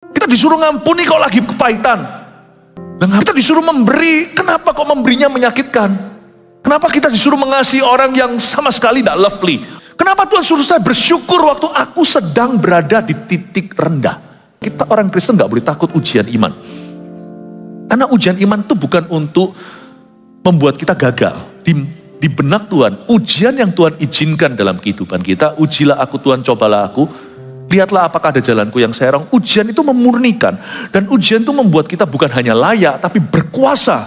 Kita disuruh ngampuni kok lagi kepahitan. Dan kita disuruh memberi, kenapa kok memberinya menyakitkan? Kenapa kita disuruh mengasihi orang yang sama sekali tidak lovely? Kenapa Tuhan suruh saya bersyukur waktu aku sedang berada di titik rendah? Kita orang Kristen gak boleh takut ujian iman. Karena ujian iman itu bukan untuk membuat kita gagal. Di benak Tuhan, ujian yang Tuhan izinkan dalam kehidupan kita, ujilah aku Tuhan, cobalah aku, lihatlah apakah ada jalanku yang serong. Ujian itu memurnikan, dan ujian itu membuat kita bukan hanya layak, tapi berkuasa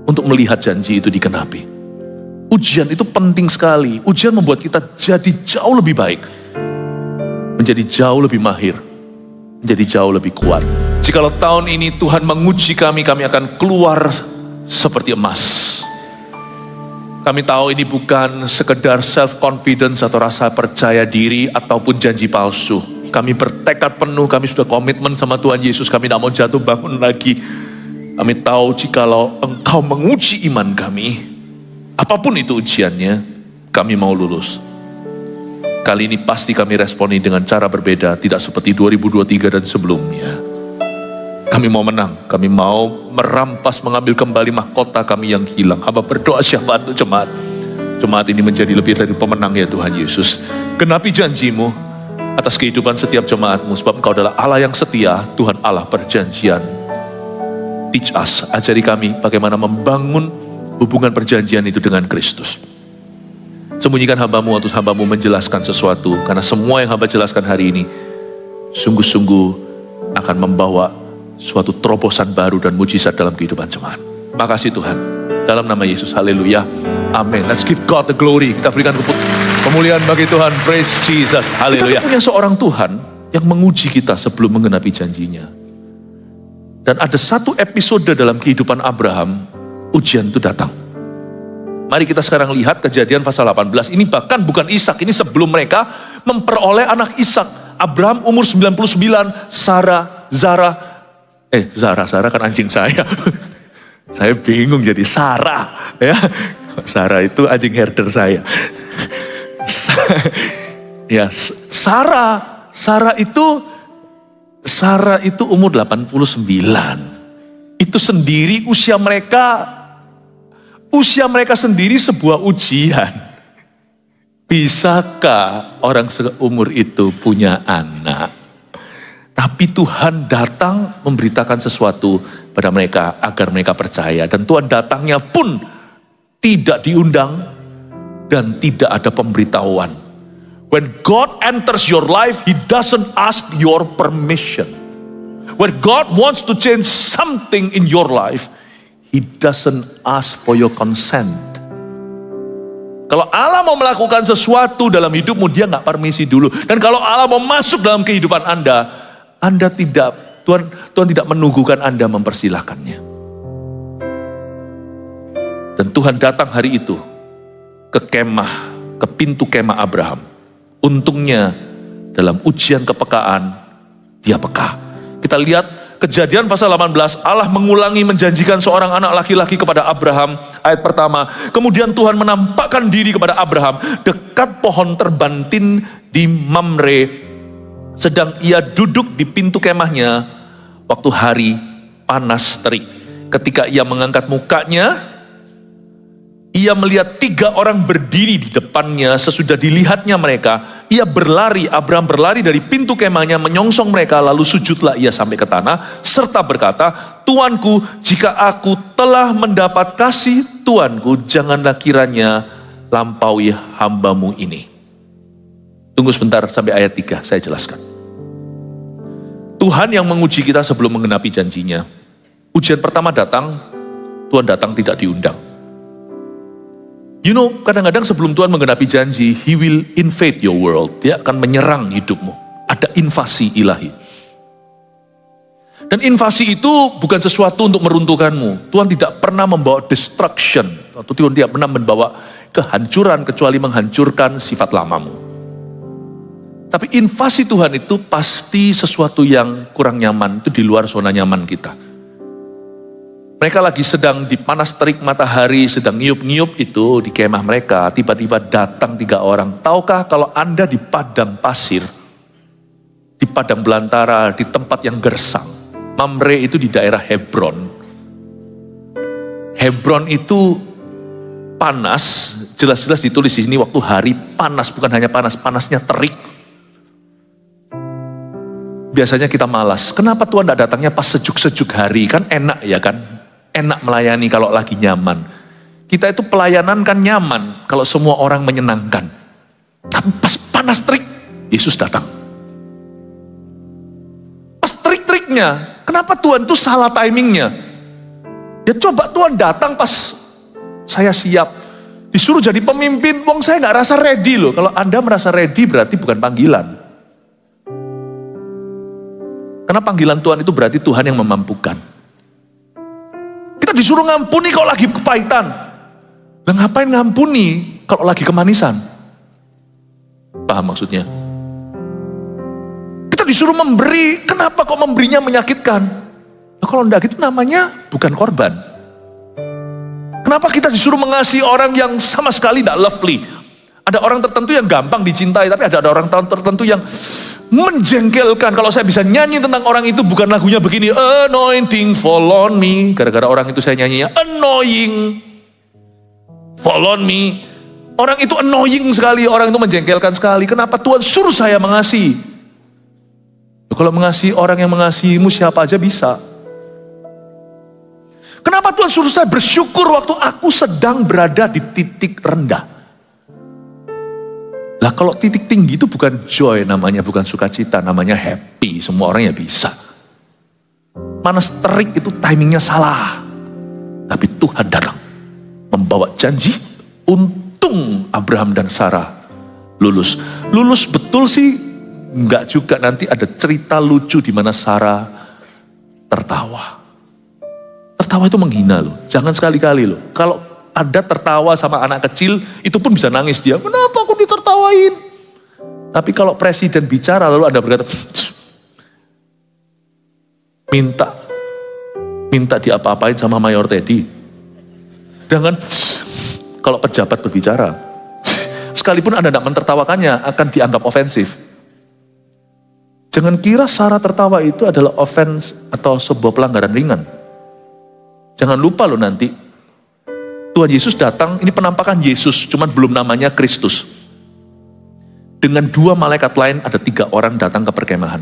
untuk melihat janji itu dikenapi. Ujian itu penting sekali. Ujian membuat kita jadi jauh lebih baik, menjadi jauh lebih mahir, menjadi jauh lebih kuat. Jikalau tahun ini Tuhan menguji kami, kami akan keluar seperti emas. Kami tahu ini bukan sekedar self-confidence atau rasa percaya diri ataupun janji palsu. Kami bertekad penuh, kami sudah komitmen sama Tuhan Yesus, kami tidak mau jatuh bangun lagi. Kami tahu jikalau Engkau menguji iman kami, apapun itu ujiannya, kami mau lulus. Kali ini pasti kami responi dengan cara berbeda, tidak seperti 2023 dan sebelumnya. Kami mau menang, kami mau merampas, mengambil kembali mahkota kami yang hilang. Hamba berdoa syafaat untuk jemaat. Jemaat ini menjadi lebih dari pemenang ya Tuhan Yesus. Genapi janjimu atas kehidupan setiap jemaatmu, sebab Engkau adalah Allah yang setia, Tuhan Allah perjanjian. Teach us, ajari kami bagaimana membangun hubungan perjanjian itu dengan Kristus. Sembunyikan hambamu waktu hambamu menjelaskan sesuatu, karena semua yang hamba jelaskan hari ini sungguh-sungguh akan membawa suatu terobosan baru dan mujizat dalam kehidupan jemaat. Makasih Tuhan, dalam nama Yesus, haleluya, amin. Let's give God the glory. Kita berikan pemulihan bagi Tuhan, praise Jesus, haleluya. Kita punya seorang Tuhan yang menguji kita sebelum menggenapi janjinya. Dan ada satu episode dalam kehidupan Abraham, ujian itu datang. Mari kita sekarang lihat Kejadian pasal 18. Ini bahkan bukan Ishak, ini sebelum mereka memperoleh anak Ishak. Abraham umur 99, Zara kan anjing saya. Saya bingung jadi Sarah, ya. Sarah itu anjing herder saya. Ya, Sarah itu umur 89. Itu sendiri usia mereka sendiri sebuah ujian. Bisakah orang seumur itu punya anak? Tapi Tuhan datang memberitakan sesuatu pada mereka agar mereka percaya. Dan Tuhan datangnya pun tidak diundang dan tidak ada pemberitahuan. When God enters your life, He doesn't ask your permission. When God wants to change something in your life, He doesn't ask for your consent. Kalau Allah mau melakukan sesuatu dalam hidupmu, Dia nggak permisi dulu. Dan kalau Allah mau masuk dalam kehidupan Anda tidak, Tuhan tidak menunggukan Anda mempersilahkannya. Dan Tuhan datang hari itu ke pintu kemah Abraham. Untungnya dalam ujian kepekaan, dia peka. Kita lihat Kejadian pasal 18, Allah mengulangi menjanjikan seorang anak laki-laki kepada Abraham. Ayat pertama, kemudian Tuhan menampakkan diri kepada Abraham dekat pohon terbantin di Mamre, sedang ia duduk di pintu kemahnya waktu hari panas terik. Ketika ia mengangkat mukanya, ia melihat 3 orang berdiri di depannya. Sesudah dilihatnya mereka, Abraham berlari dari pintu kemahnya menyongsong mereka, lalu sujudlah ia sampai ke tanah, serta berkata, Tuanku, jika aku telah mendapat kasih Tuanku, janganlah kiranya lampaui hambamu ini. Tunggu sebentar sampai ayat 3, saya jelaskan. Tuhan yang menguji kita sebelum menggenapi janjinya. Ujian pertama datang, Tuhan datang tidak diundang. Kadang-kadang sebelum Tuhan menggenapi janji, He will invade your world. Dia akan menyerang hidupmu. Ada invasi ilahi. Dan invasi itu bukan sesuatu untuk meruntuhkanmu. Tuhan tidak pernah membawa destruction. Atau Tuhan tidak pernah membawa kehancuran kecuali menghancurkan sifat lamamu. Tapi invasi Tuhan itu pasti sesuatu yang kurang nyaman. Itu di luar zona nyaman kita. Mereka lagi sedang di panas terik matahari, sedang ngiup-ngiup itu di kemah mereka. Tiba-tiba datang 3 orang. Tahukah kalau Anda di padang pasir, di padang belantara, di tempat yang gersang. Mamre itu di daerah Hebron. Hebron itu panas, jelas-jelas ditulis di sini waktu hari panas, bukan hanya panas, panasnya terik. Biasanya kita malas, kenapa Tuhan tidak datangnya pas sejuk-sejuk hari? Kan enak ya kan? Enak melayani kalau lagi nyaman. Kita itu pelayanan kan nyaman kalau semua orang menyenangkan. Tapi pas panas terik, Yesus datang. Pas terik-teriknya, kenapa Tuhan itu salah timingnya? Ya coba Tuhan datang pas saya siap. Disuruh jadi pemimpin, wong saya nggak rasa ready loh. Kalau Anda merasa ready berarti bukan panggilan. Karena panggilan Tuhan itu berarti Tuhan yang memampukan. Kita disuruh ngampuni kalau lagi kepahitan. Dan ngapain ngampuni kalau lagi kemanisan? Paham maksudnya? Kita disuruh memberi, kenapa kok memberinya menyakitkan? Nah, kalau enggak gitu namanya bukan korban. Kenapa kita disuruh mengasihi orang yang sama sekali tidak lovely? Ada orang tertentu yang gampang dicintai, tapi ada orang tertentu yang menjengkelkan. Kalau saya bisa nyanyi tentang orang itu, bukan lagunya begini, anointing fall on me. Gara-gara orang itu saya nyanyinya annoying, fall on me. Orang itu annoying sekali, orang itu menjengkelkan sekali. Kenapa Tuhan suruh saya mengasihi? Kalau mengasihi orang yang mengasihimu, siapa aja bisa. Kenapa Tuhan suruh saya bersyukur waktu aku sedang berada di titik rendah? Lah kalau titik tinggi itu bukan joy namanya, bukan sukacita, namanya happy. Semua orang ya bisa. Panas terik itu timingnya salah. Tapi Tuhan datang membawa janji. Untung Abraham dan Sarah lulus. Lulus betul sih, enggak juga. Nanti ada cerita lucu di mana Sarah tertawa. Tertawa itu menghina loh. Jangan sekali-kali loh. Kalau ada tertawa sama anak kecil, itu pun bisa nangis dia. Kenapa aku ditertawain? Tapi kalau presiden bicara lalu Anda berkata, minta diapa-apain sama Mayor Teddy. Jangan, kalau pejabat berbicara, sekalipun Anda tidak mentertawakannya, akan dianggap ofensif. Jangan kira Sarah tertawa itu adalah offense atau sebuah pelanggaran ringan. Jangan lupa loh nanti, Tuhan Yesus datang, ini penampakan Yesus, cuman belum namanya Kristus. Dengan 2 malaikat lain, ada 3 orang datang ke perkemahan.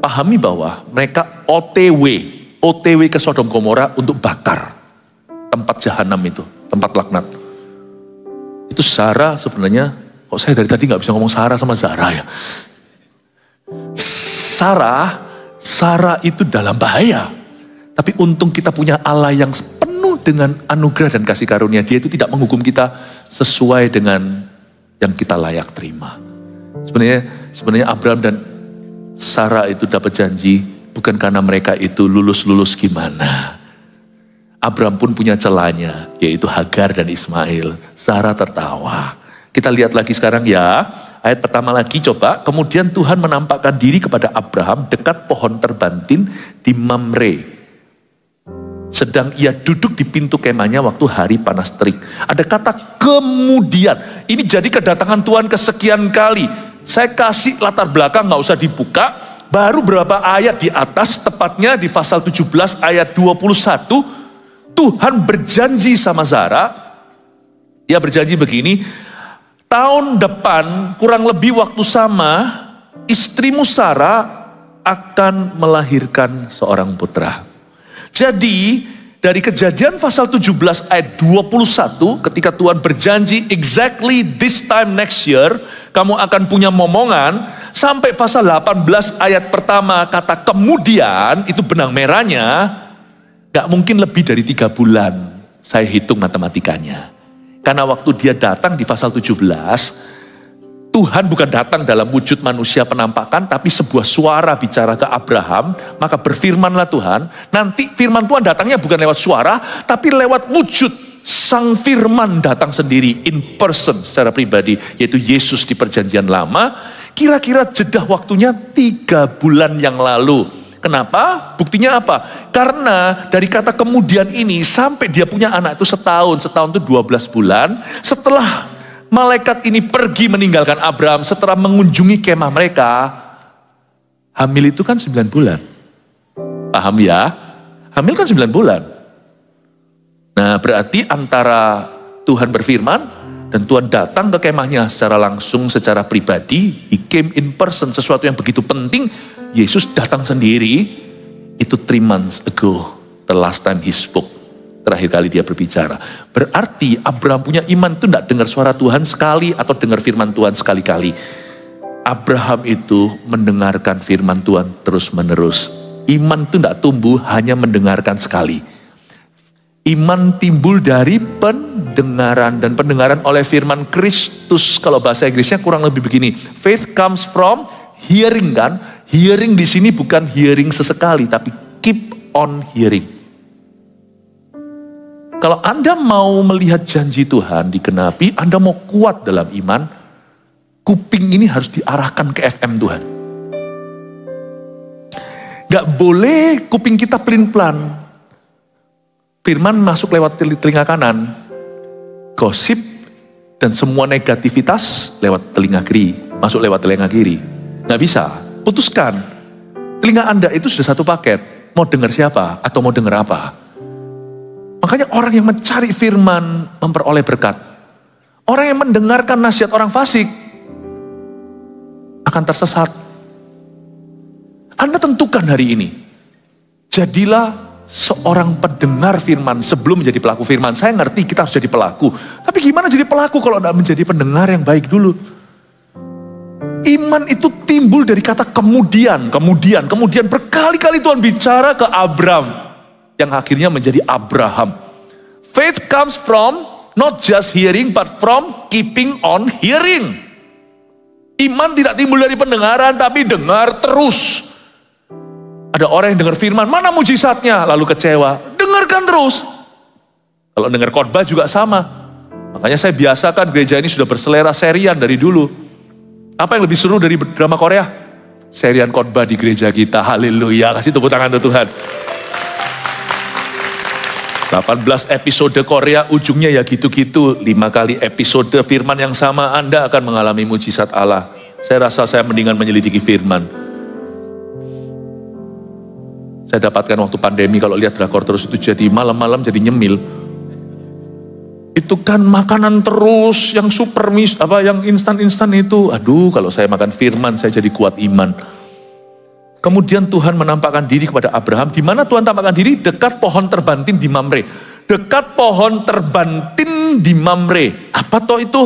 Pahami bahwa mereka OTW ke Sodom Gomora untuk bakar tempat jahanam itu, tempat laknat. Itu Sarah sebenarnya, kok saya dari tadi gak bisa ngomong Sarah sama Zara ya. Sarah itu dalam bahaya. Tapi untung kita punya Allah yang penuh dengan anugerah dan kasih karunia. Dia itu tidak menghukum kita sesuai dengan yang kita layak terima. Sebenarnya Abraham dan Sarah itu dapat janji bukan karena mereka itu lulus gimana. Abraham pun punya celahnya, yaitu Hagar dan Ismail. Sarah tertawa. Kita lihat lagi sekarang ya. Ayat pertama lagi coba. Kemudian Tuhan menampakkan diri kepada Abraham dekat pohon terbantin di Mamre. Sedang ia duduk di pintu kemahnya waktu hari panas terik. Ada kata kemudian. Ini jadi kedatangan Tuhan kesekian kali. Saya kasih latar belakang, gak usah dibuka. Baru berapa ayat di atas, tepatnya di pasal 17 ayat 21. Tuhan berjanji sama Zara. Dia berjanji begini. Tahun depan kurang lebih waktu sama, istrimu Sarah akan melahirkan seorang putra. Jadi dari Kejadian pasal 17 ayat 21 ketika Tuhan berjanji exactly this time next year kamu akan punya momongan, sampai pasal 18 ayat pertama kata kemudian itu benang merahnya gak mungkin lebih dari 3 bulan. Saya hitung matematikanya. Karena waktu dia datang di pasal 17 Tuhan bukan datang dalam wujud manusia penampakan, tapi sebuah suara bicara ke Abraham, maka berfirmanlah Tuhan. Nanti firman Tuhan datangnya bukan lewat suara, tapi lewat wujud. Sang firman datang sendiri, in person, secara pribadi, yaitu Yesus di perjanjian lama. Kira-kira jeda waktunya 3 bulan yang lalu. Kenapa? Buktinya apa? Karena dari kata kemudian ini, sampai dia punya anak itu setahun itu 12 bulan, setelah malaikat ini pergi meninggalkan Abraham setelah mengunjungi kemah mereka, hamil itu kan 9 bulan. Paham ya? Hamil kan 9 bulan. Nah, berarti antara Tuhan berfirman dan Tuhan datang ke kemahnya secara langsung, secara pribadi, he came in person, sesuatu yang begitu penting, Yesus datang sendiri, itu 3 months ago, the last time he spoke. Terakhir kali dia berbicara. Berarti Abraham punya iman itu tidak dengar suara Tuhan sekali atau dengar firman Tuhan sekali-kali. Abraham itu mendengarkan firman Tuhan terus-menerus. Iman itu tidak tumbuh hanya mendengarkan sekali. Iman timbul dari pendengaran, dan pendengaran oleh firman Kristus. Kalau bahasa Inggrisnya kurang lebih begini, faith comes from hearing kan. Hearing di sini bukan hearing sesekali, tapi keep on hearing. Kalau Anda mau melihat janji Tuhan digenapi, Anda mau kuat dalam iman, kuping ini harus diarahkan ke FM Tuhan. Gak boleh kuping kita pelin-pelan. Firman masuk lewat telinga kanan, gosip dan semua negativitas lewat telinga kiri, masuk lewat telinga kiri. Gak bisa, putuskan. Telinga Anda itu sudah satu paket, mau dengar siapa atau mau dengar apa. Makanya orang yang mencari firman memperoleh berkat. Orang yang mendengarkan nasihat orang fasik akan tersesat. Anda tentukan hari ini, jadilah seorang pendengar firman sebelum menjadi pelaku firman. Saya ngerti kita harus jadi pelaku. Tapi gimana jadi pelaku kalau tidak menjadi pendengar yang baik dulu? Iman itu timbul dari kata kemudian. Berkali-kali Tuhan bicara ke Abraham, yang akhirnya menjadi Abraham. Faith comes from not just hearing, but from keeping on hearing. Iman tidak timbul dari pendengaran, tapi dengar terus. Ada orang yang dengar firman, mana mujizatnya? Lalu kecewa. Dengarkan terus. Kalau dengar khotbah juga sama. Makanya saya biasakan gereja ini sudah berselera serian dari dulu. Apa yang lebih seru dari drama Korea? Serian khotbah di gereja kita. Haleluya. Kasih tepuk tangan untuk Tuhan. 18 episode Korea, ujungnya ya gitu-gitu. 5 kali episode firman yang sama, Anda akan mengalami mujizat Allah. Saya rasa saya mendingan menyelidiki firman. Saya dapatkan waktu pandemi, kalau lihat drakor terus itu jadi malam-malam jadi nyemil. Itu kan makanan terus yang super yang instan-instan itu. Aduh, kalau saya makan firman saya jadi kuat iman. Kemudian Tuhan menampakkan diri kepada Abraham. Di mana Tuhan tampakkan diri? Dekat pohon terbantin di Mamre. Dekat pohon terbantin di Mamre. Apa toh itu?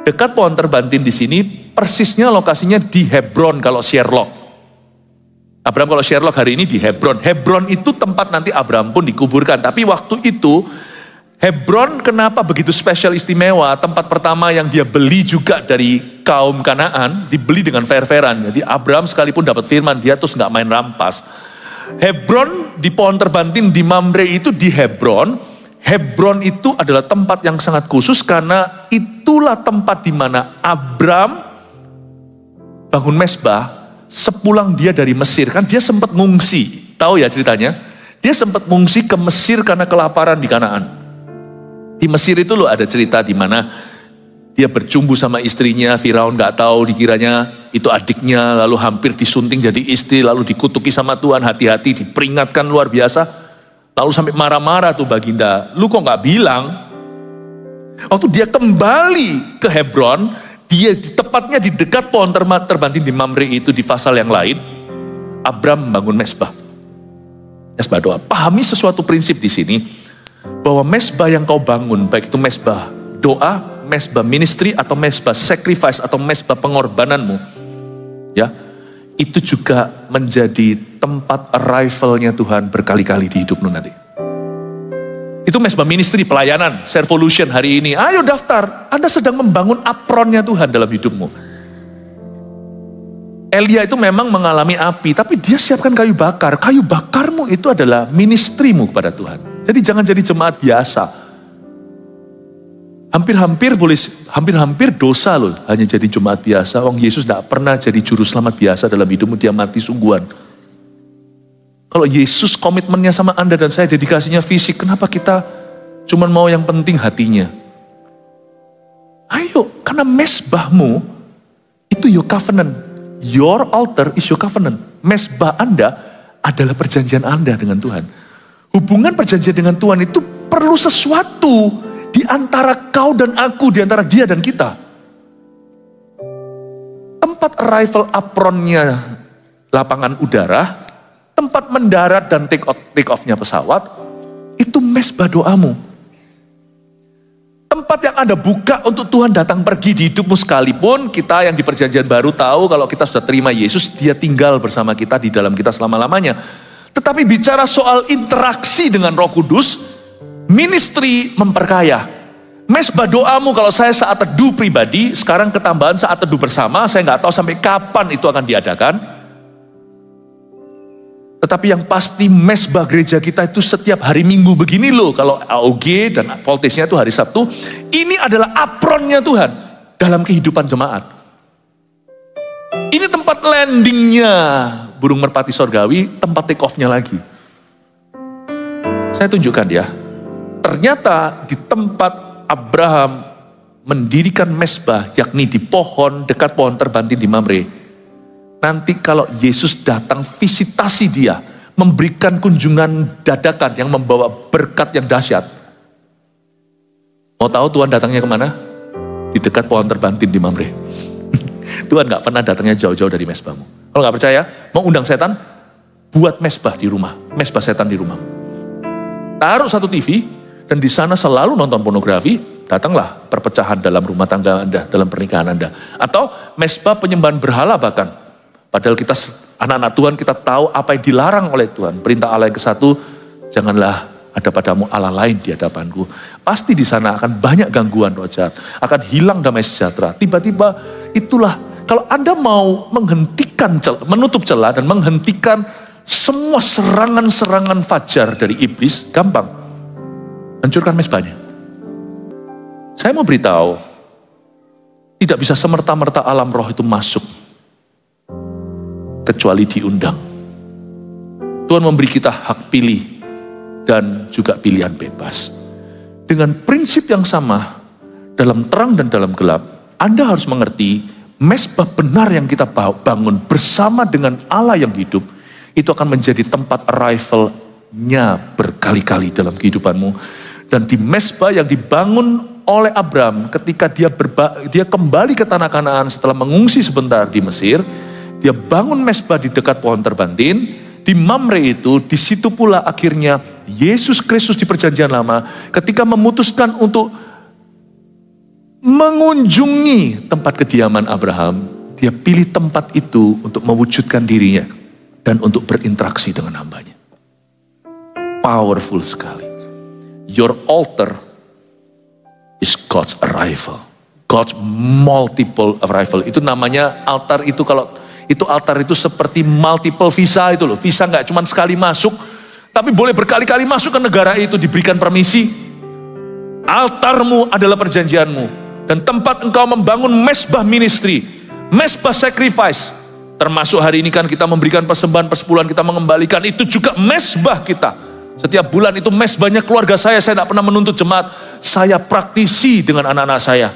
Dekat pohon terbantin di sini persisnya lokasinya di Hebron kalau Sherlock. Abraham kalau Sherlock hari ini di Hebron. Hebron itu tempat nanti Abraham pun dikuburkan. Tapi waktu itu Hebron kenapa begitu spesial istimewa? Tempat pertama yang dia beli juga dari kaum Kanaan, dibeli dengan fair-fairan. Jadi Abraham sekalipun dapat firman, dia terus nggak main rampas. Hebron di pohon terbantin di Mamre itu di Hebron. Hebron itu adalah tempat yang sangat khusus karena itulah tempat di mana Abraham bangun mezbah. Sepulang dia dari Mesir, kan dia sempat ngungsi. Tahu ya ceritanya? Dia sempat ngungsi ke Mesir karena kelaparan di Kanaan. Di Mesir itu loh ada cerita di mana dia berjumbu sama istrinya, Firaun nggak tahu, dikiranya itu adiknya, lalu hampir disunting jadi istri, lalu dikutuki sama Tuhan, hati-hati, diperingatkan luar biasa. Lalu sampai marah-marah tuh baginda, lu kok nggak bilang? Waktu dia kembali ke Hebron, dia tepatnya di dekat pohon terbantin di Mamre itu di pasal yang lain, Abraham membangun mezbah. Mezbah doa. Pahami sesuatu prinsip di sini, bahwa mezbah yang kau bangun, baik itu mezbah doa, mezbah ministry, atau mezbah sacrifice, atau mezbah pengorbananmu, ya, itu juga menjadi tempat arrivalnya Tuhan berkali-kali di hidupmu nanti. Itu mezbah ministry, pelayanan, Servolution hari ini. Ayo daftar, Anda sedang membangun apronnya Tuhan dalam hidupmu. Elia itu memang mengalami api, tapi dia siapkan kayu bakar. Kayu bakarmu itu adalah ministrimu kepada Tuhan. Jadi jangan jadi jemaat biasa. Hampir dosa loh, hanya jadi jemaat biasa. Wong Yesus tidak pernah jadi juru selamat biasa dalam hidupmu, dia mati sungguhan. Kalau Yesus komitmennya sama Anda dan saya, dedikasinya fisik, kenapa kita cuma mau yang penting hatinya? Ayo, karena mesbahmu itu your covenant. Your altar is your covenant. Mesbah Anda adalah perjanjian Anda dengan Tuhan. Hubungan perjanjian dengan Tuhan itu perlu sesuatu di antara kau dan aku, di antara dia dan kita. Tempat arrival apronnya lapangan udara, tempat mendarat dan take off-nya pesawat, itu mesbah doamu. Tempat yang Anda buka untuk Tuhan datang pergi di hidupmu, sekalipun kita yang di perjanjian baru tahu kalau kita sudah terima Yesus, dia tinggal bersama kita di dalam kita selama-lamanya. Tetapi bicara soal interaksi dengan Roh Kudus, ministry memperkaya. Mesbah doamu, kalau saya saat teduh pribadi, sekarang ketambahan saat teduh bersama, saya nggak tahu sampai kapan itu akan diadakan. Tetapi yang pasti mesbah gereja kita itu setiap hari Minggu begini loh. Kalau AOG dan voltage-nya itu hari Sabtu. Ini adalah apronnya Tuhan dalam kehidupan jemaat. Ini tempat landingnya burung merpati sorgawi, tempat take off-nya lagi. Saya tunjukkan ya. Ternyata di tempat Abraham mendirikan mesbah, yakni di pohon, dekat pohon terbantin di Mamre. Nanti kalau Yesus datang visitasi dia, memberikan kunjungan dadakan yang membawa berkat yang dahsyat. Mau tahu Tuhan datangnya kemana? Di dekat pohon terbantin di Mamre. Tuhan gak pernah datangnya jauh-jauh dari mesbahmu. Kalau gak percaya, mau undang setan, buat mesbah di rumah. Mesbah setan di rumah. Taruh satu TV, dan di sana selalu nonton pornografi, datanglah perpecahan dalam rumah tangga Anda, dalam pernikahan Anda. Atau mesbah penyembahan berhala bahkan. Padahal kita anak-anak Tuhan, kita tahu apa yang dilarang oleh Tuhan. Perintah Allah yang ke-1, janganlah ada padamu Allah lain di hadapanku. Pasti di sana akan banyak gangguan roh jahat, akan hilang damai sejahtera. Tiba-tiba itulah, kalau Anda mau menghentikan, menutup celah dan menghentikan semua serangan-serangan fajar dari iblis, gampang. Hancurkan mesbahnya. Saya mau beritahu, tidak bisa semerta-merta alam roh itu masuk kecuali diundang. Tuhan memberi kita hak pilih dan juga pilihan bebas. Dengan prinsip yang sama, dalam terang dan dalam gelap, Anda harus mengerti mesbah benar yang kita bangun bersama dengan Allah yang hidup, itu akan menjadi tempat arrival-nya berkali-kali dalam kehidupanmu. Dan di mesbah yang dibangun oleh Abraham ketika dia kembali ke tanah Kanaan setelah mengungsi sebentar di Mesir, dia bangun mesbah di dekat pohon terbantin, di Mamre itu, di situ pula akhirnya Yesus Kristus di perjanjian lama ketika memutuskan untuk mengunjungi tempat kediaman Abraham, dia pilih tempat itu untuk mewujudkan dirinya dan untuk berinteraksi dengan hambanya. Powerful sekali. Your altar is God's arrival. God's multiple arrival. Itu namanya altar itu, kalau itu altar itu seperti multiple visa itu loh. Visa nggak cuma sekali masuk, tapi boleh berkali-kali masuk ke negara itu, diberikan permisi. Altarmu adalah perjanjianmu. Dan tempat engkau membangun mesbah ministry, mesbah sacrifice. Termasuk hari ini kan kita memberikan persembahan persepuluhan, kita mengembalikan, itu juga mesbah kita. Setiap bulan itu mesbahnya keluarga saya tidak pernah menuntut jemaat. Saya praktisi dengan anak-anak saya.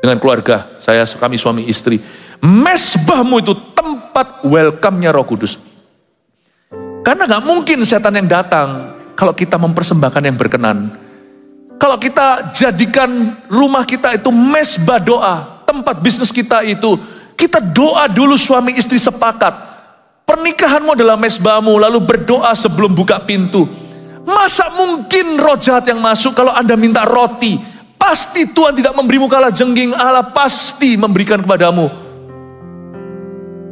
Dengan keluarga saya, kami suami istri. Mesbahmu itu tempat welcome-nya Roh Kudus. Karena gak mungkin setan yang datang kalau kita mempersembahkan yang berkenan. Kalau kita jadikan rumah kita itu mesbah doa, tempat bisnis kita itu, kita doa dulu suami istri sepakat. Pernikahanmu adalah mesbahmu, lalu berdoa sebelum buka pintu. Masa mungkin roh jahat yang masuk kalau Anda minta roti? Pasti Tuhan tidak memberimu kalajengking, Allah pasti memberikan kepadamu.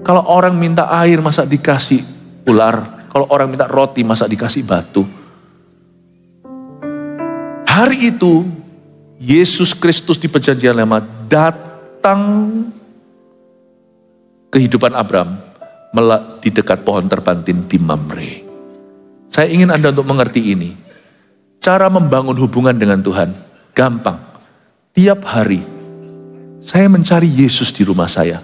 Kalau orang minta air, masa dikasih ular? Kalau orang minta roti, masa dikasih batu? Hari itu, Yesus Kristus di perjanjian lama datang kehidupan Abraham di dekat pohon terbantin di Mamre. Saya ingin Anda untuk mengerti ini. Cara membangun hubungan dengan Tuhan, gampang. Tiap hari, saya mencari Yesus di rumah saya.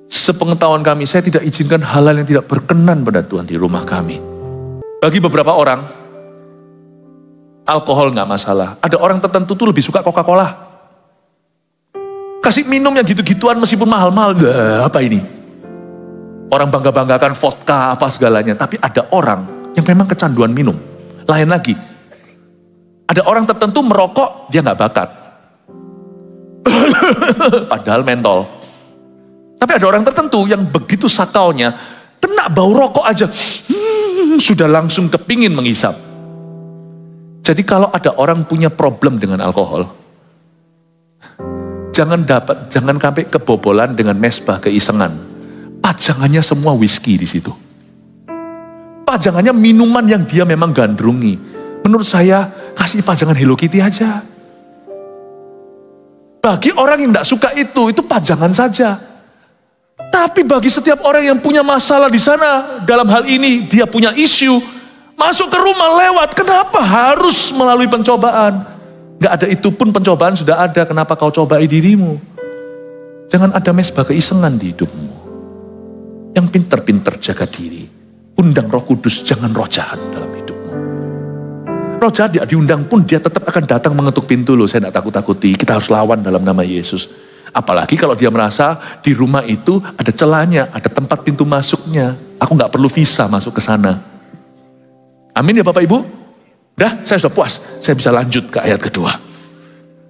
Sepengetahuan kami, saya tidak izinkan hal-hal yang tidak berkenan pada Tuhan di rumah kami. Bagi beberapa orang, alkohol nggak masalah. Ada orang tertentu tuh lebih suka Coca-Cola. Kasih minum yang gitu-gituan meskipun mahal-mahal. Apa ini? Orang bangga-banggakan vodka apa segalanya. Tapi ada orang yang memang kecanduan minum. Lain lagi. Ada orang tertentu merokok, dia nggak bakat. Padahal mentol. Tapi ada orang tertentu yang begitu sakaunya, kena bau rokok aja, sudah langsung kepingin menghisap. Jadi kalau ada orang punya problem dengan alkohol, jangan sampai kebobolan dengan mesbah keisengan. Pajangannya semua whisky di situ. Pajangannya minuman yang dia memang gandrungi. Menurut saya, kasih pajangan Hello Kitty aja. Bagi orang yang tidak suka itu pajangan saja. Tapi bagi setiap orang yang punya masalah di sana, dalam hal ini dia punya isu, masuk ke rumah lewat, kenapa harus melalui pencobaan? Gak ada itu pun pencobaan sudah ada, kenapa kau cobai dirimu? Jangan ada mesbah keisengan di hidupmu. Yang pinter-pinter jaga diri. Undang Roh Kudus, jangan roh jahat dalam hidupmu. Roh jahat diundang pun dia tetap akan datang mengetuk pintu loh, saya tidak takut-takuti. Kita harus lawan dalam nama Yesus. Apalagi kalau dia merasa di rumah itu ada celahnya, ada tempat pintu masuknya. Aku gak perlu visa masuk ke sana. Amin ya Bapak Ibu? Udah, saya sudah puas. Saya bisa lanjut ke ayat kedua.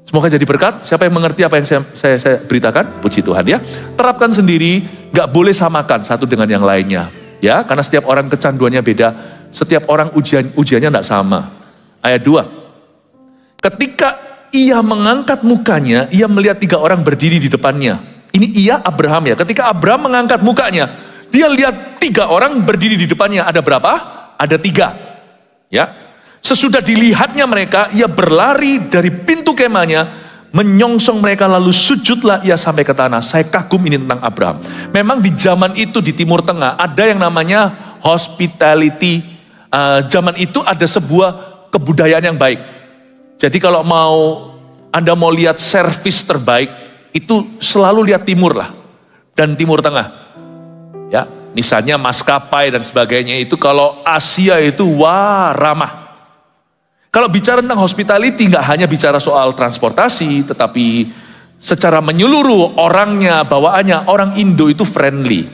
Semoga jadi berkat. Siapa yang mengerti apa yang saya beritakan? Puji Tuhan ya. Terapkan sendiri, gak boleh samakan satu dengan yang lainnya. Ya, karena setiap orang kecanduannya beda. Setiap orang ujiannya gak sama. Ayat 2. Ketika ia mengangkat mukanya, ia melihat 3 orang berdiri di depannya. Ini ia Abraham ya. Ketika Abraham mengangkat mukanya, dia lihat 3 orang berdiri di depannya. Ada berapa? Ada 3. Ya. Sesudah dilihatnya mereka, ia berlari dari pintu kemahnya, menyongsong mereka lalu sujudlah ia sampai ke tanah. Saya kagum ini tentang Abraham. Memang di zaman itu di Timur Tengah ada yang namanya hospitality. Zaman itu ada sebuah kebudayaan yang baik. Jadi kalau Anda mau lihat servis terbaik, itu selalu lihat timur lah. Dan Timur Tengah. Ya, misalnya maskapai dan sebagainya itu kalau Asia itu wah ramah. Kalau bicara tentang hospitality nggak hanya bicara soal transportasi, tetapi secara menyeluruh orangnya, bawaannya, orang Indo itu friendly.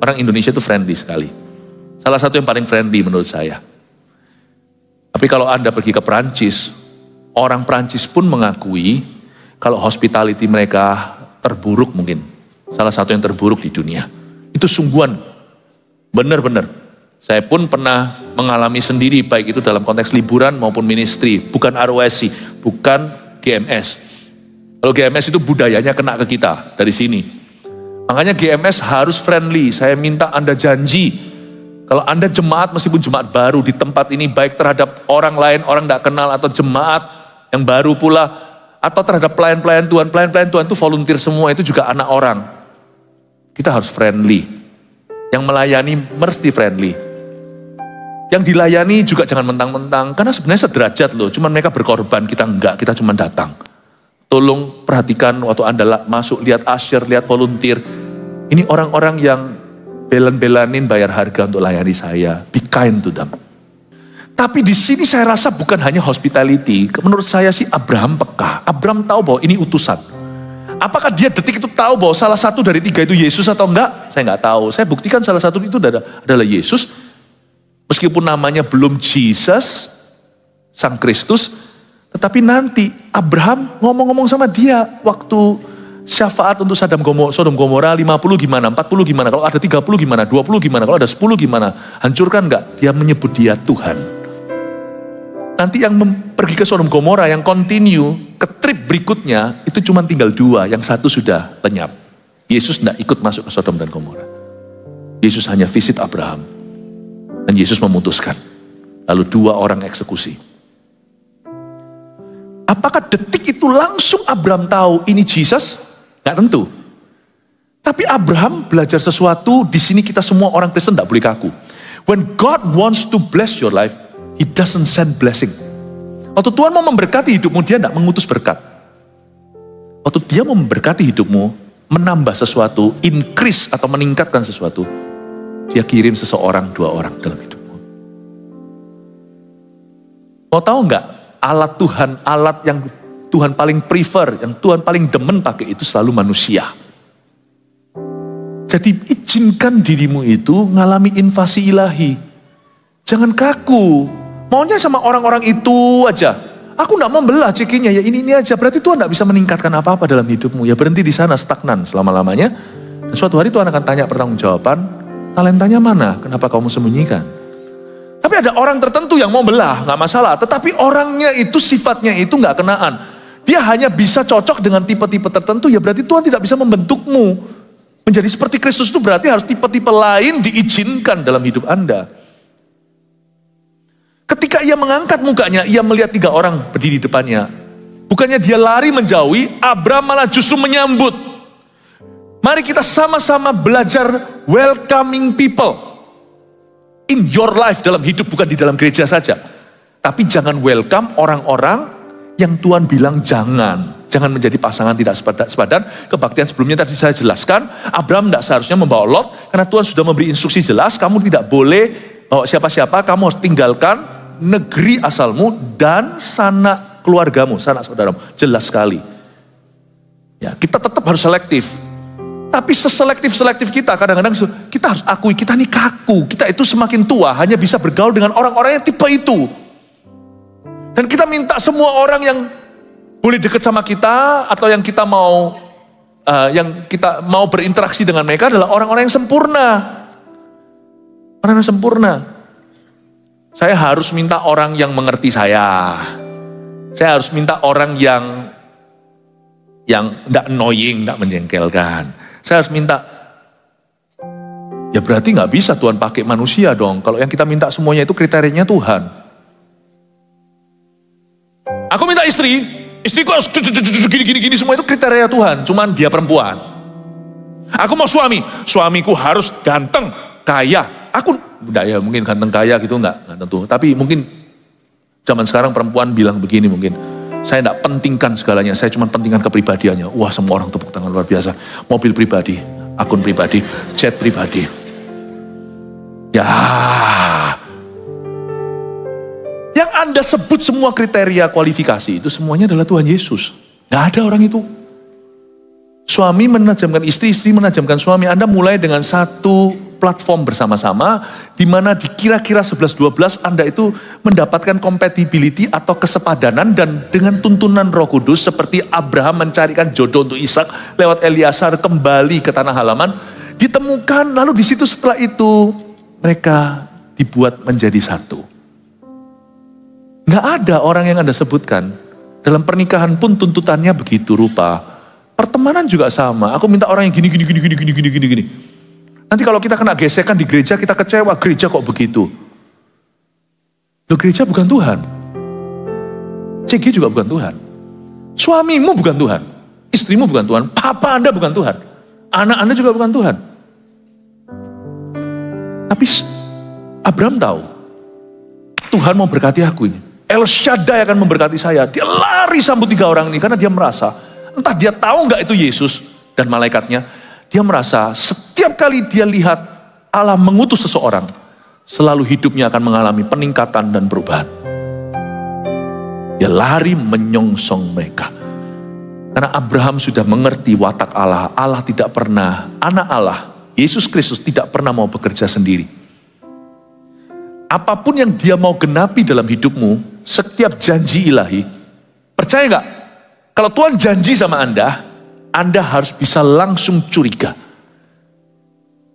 Orang Indonesia itu friendly sekali. Salah satu yang paling friendly menurut saya. Tapi kalau Anda pergi ke Perancis, orang Perancis pun mengakui kalau hospitality mereka terburuk mungkin. Salah satu yang terburuk di dunia. Itu sungguhan. Benar-benar. Saya pun pernah mengalami sendiri, baik itu dalam konteks liburan maupun ministry. Bukan ROSC, bukan GMS. Kalau GMS itu budayanya kena ke kita dari sini. Makanya GMS harus friendly. Saya minta Anda janji. Kalau Anda jemaat, meskipun jemaat baru di tempat ini, baik terhadap orang lain, orang tidak kenal, atau jemaat yang baru pula, atau terhadap pelayan-pelayan Tuhan itu volunteer semua, itu juga anak orang. Kita harus friendly. Yang melayani mesti friendly. Yang dilayani juga jangan mentang-mentang, karena sebenarnya sederajat loh, cuman mereka berkorban, kita enggak, kita cuma datang. Tolong perhatikan waktu Anda masuk, lihat usher, lihat volunteer. Ini orang-orang yang belan-belanin bayar harga untuk layani saya. Be kind to them. Tapi di sini saya rasa bukan hanya hospitality. Menurut saya sih Abraham peka. Abraham tahu bahwa ini utusan. Apakah dia detik itu tahu bahwa salah satu dari 3 itu Yesus atau enggak? Saya enggak tahu. Saya buktikan salah satu itu adalah Yesus. Meskipun namanya belum Jesus, Sang Kristus, tetapi nanti Abraham ngomong-ngomong sama dia waktu syafaat untuk Sodom Gomora 50 gimana, 40 gimana, kalau ada 30 gimana, 20 gimana, kalau ada 10 gimana, hancurkan enggak? Dia menyebut dia Tuhan. Nanti yang pergi ke Sodom Gomora yang continue ke trip berikutnya itu cuma tinggal 2, yang 1 sudah lenyap. Yesus tidak ikut masuk ke Sodom dan Gomora. Yesus hanya visit Abraham. Dan Yesus memutuskan. Lalu 2 orang eksekusi. Apakah detik itu langsung Abraham tahu ini Jesus? Nggak tentu. Tapi Abraham belajar sesuatu, di sini kita semua orang Kristen tidak boleh kaku. When God wants to bless your life, He doesn't send blessing. Waktu Tuhan mau memberkati hidupmu, Dia tidak mengutus berkat. Waktu Dia mau memberkati hidupmu, menambah sesuatu, increase atau meningkatkan sesuatu, Dia kirim seseorang, 2 orang dalam hidupmu. Mau tahu nggak? Alat Tuhan, alat yang Tuhan paling prefer, yang Tuhan paling demen pakai itu selalu manusia. Jadi izinkan dirimu itu ngalami invasi ilahi. Jangan kaku, maunya sama orang-orang itu aja. Aku gak mau belah cekinya, ya ini aja. Berarti Tuhan gak bisa meningkatkan apa-apa dalam hidupmu. Ya berhenti di sana, stagnan selama-lamanya. Dan suatu hari Tuhan akan tanya pertanggungjawaban, talentanya mana? Kenapa kamu sembunyikan? Tapi ada orang tertentu yang mau belah, gak masalah. Tetapi orangnya itu, sifatnya itu gak kenaan. Dia hanya bisa cocok dengan tipe-tipe tertentu, ya berarti Tuhan tidak bisa membentukmu. Menjadi seperti Kristus itu berarti harus tipe-tipe lain diizinkan dalam hidup Anda. Ketika ia mengangkat mukanya, ia melihat 3 orang berdiri di depannya. Bukannya dia lari menjauhi, Abraham malah justru menyambut. Mari kita sama-sama belajar welcoming people in your life, dalam hidup, bukan di dalam gereja saja. Tapi jangan welcome orang-orang yang Tuhan bilang jangan menjadi pasangan tidak sepadan. Kebaktian sebelumnya tadi saya jelaskan, Abraham tidak seharusnya membawa Lot, karena Tuhan sudah memberi instruksi jelas, kamu tidak boleh bawa siapa-siapa, kamu harus tinggalkan negeri asalmu dan sanak keluargamu, sanak saudaramu. Jelas sekali. Ya, kita tetap harus selektif. Tapi seselektif kita, kadang-kadang kita harus akui, kita ini kaku, kita itu semakin tua, hanya bisa bergaul dengan orang-orang yang tipe itu. Dan kita minta semua orang yang boleh dekat sama kita, atau yang kita mau berinteraksi dengan mereka adalah orang-orang yang sempurna. Orang yang sempurna. Saya harus minta orang yang mengerti saya. Saya harus minta orang yang tidak annoying, tidak menjengkelkan. Saya harus minta, ya berarti nggak bisa Tuhan pakai manusia dong. Kalau yang kita minta semuanya itu kriterianya Tuhan. Aku minta istriku harus gini, semua itu kriteria Tuhan, cuman dia perempuan. Aku mau suamiku harus ganteng, kaya. Aku, enggak ya mungkin ganteng kaya gitu enggak tentu. Tapi mungkin zaman sekarang perempuan bilang begini mungkin, saya enggak pentingkan segalanya, saya cuma pentingkan kepribadiannya. Wah, semua orang tepuk tangan luar biasa. Mobil pribadi, akun pribadi, chat pribadi. Ya, yang Anda sebut semua kriteria kualifikasi itu semuanya adalah Tuhan Yesus. Gak ada orang itu. Suami menajamkan istri, istri menajamkan suami. Anda mulai dengan satu platform bersama-sama, di mana di kira-kira 11-12 Anda itu mendapatkan compatibility atau kesepadanan, dan dengan tuntunan Roh Kudus seperti Abraham mencarikan jodoh untuk Ishak lewat Eliasar kembali ke tanah halaman, ditemukan, lalu di situ setelah itu mereka dibuat menjadi satu. Nggak ada orang yang Anda sebutkan. Dalam pernikahan pun tuntutannya begitu rupa. Pertemanan juga sama. Aku minta orang yang gini. Nanti kalau kita kena gesekan di gereja, kita kecewa. Gereja kok begitu? Loh, gereja bukan Tuhan. CG juga bukan Tuhan. Suamimu bukan Tuhan. Istrimu bukan Tuhan. Papa Anda bukan Tuhan. Anak Anda juga bukan Tuhan. Tapi Abraham tahu, Tuhan mau berkati aku ini. El Shaddai akan memberkati saya. Dia lari sambut 3 orang ini karena dia merasa, entah dia tahu nggak itu Yesus dan malaikatnya, dia merasa setiap kali dia lihat Allah mengutus seseorang, selalu hidupnya akan mengalami peningkatan dan perubahan. Dia lari menyongsong mereka. Karena Abraham sudah mengerti watak Allah. Allah tidak pernah, anak Allah, Yesus Kristus tidak pernah mau bekerja sendiri. Apapun yang dia mau genapi dalam hidupmu, setiap janji ilahi, percaya gak? Kalau Tuhan janji sama Anda harus bisa langsung curiga.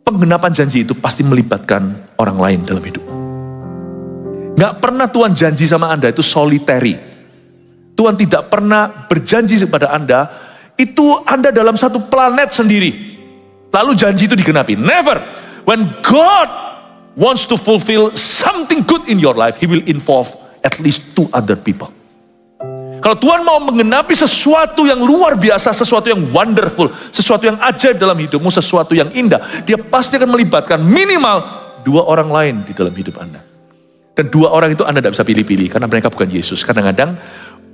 Penggenapan janji itu pasti melibatkan orang lain dalam hidup. Gak pernah Tuhan janji sama Anda itu solitary. Tuhan tidak pernah berjanji kepada Anda, itu Anda dalam satu planet sendiri. Lalu janji itu digenapi. Never. When God wants to fulfill something good in your life, He will involve at least 2 other people. Kalau Tuhan mau menggenapi sesuatu yang luar biasa, sesuatu yang wonderful, sesuatu yang ajaib dalam hidupmu, sesuatu yang indah, Dia pasti akan melibatkan minimal 2 orang lain di dalam hidup Anda. Dan 2 orang itu Anda tidak bisa pilih-pilih, karena mereka bukan Yesus. Kadang-kadang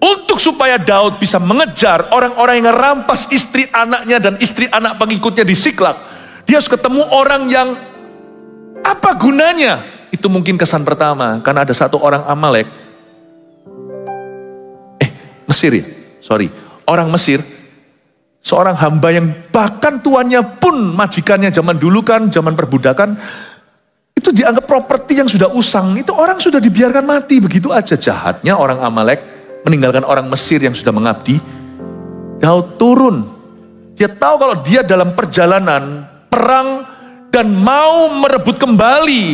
untuk supaya Daud bisa mengejar orang-orang yang merampas istri anaknya dan istri anak pengikutnya di Siklag, dia harus ketemu orang yang apa gunanya? Itu mungkin kesan pertama, karena ada satu orang Amalek. Mesir ya? orang Mesir, seorang hamba yang bahkan tuannya pun majikannya zaman dulu kan, zaman perbudakan, itu dianggap properti yang sudah usang, itu orang sudah dibiarkan mati begitu aja. Jahatnya orang Amalek meninggalkan orang Mesir yang sudah mengabdi. Daud turun, dia tahu kalau dia dalam perjalanan perang dan mau merebut kembali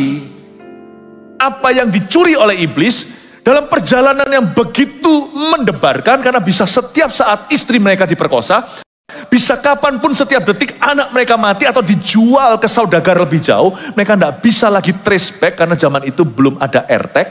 apa yang dicuri oleh iblis, dalam perjalanan yang begitu mendebarkan, karena bisa setiap saat istri mereka diperkosa, bisa kapanpun setiap detik anak mereka mati atau dijual ke saudagar lebih jauh. Mereka tidak bisa lagi trace back karena zaman itu belum ada AirTag.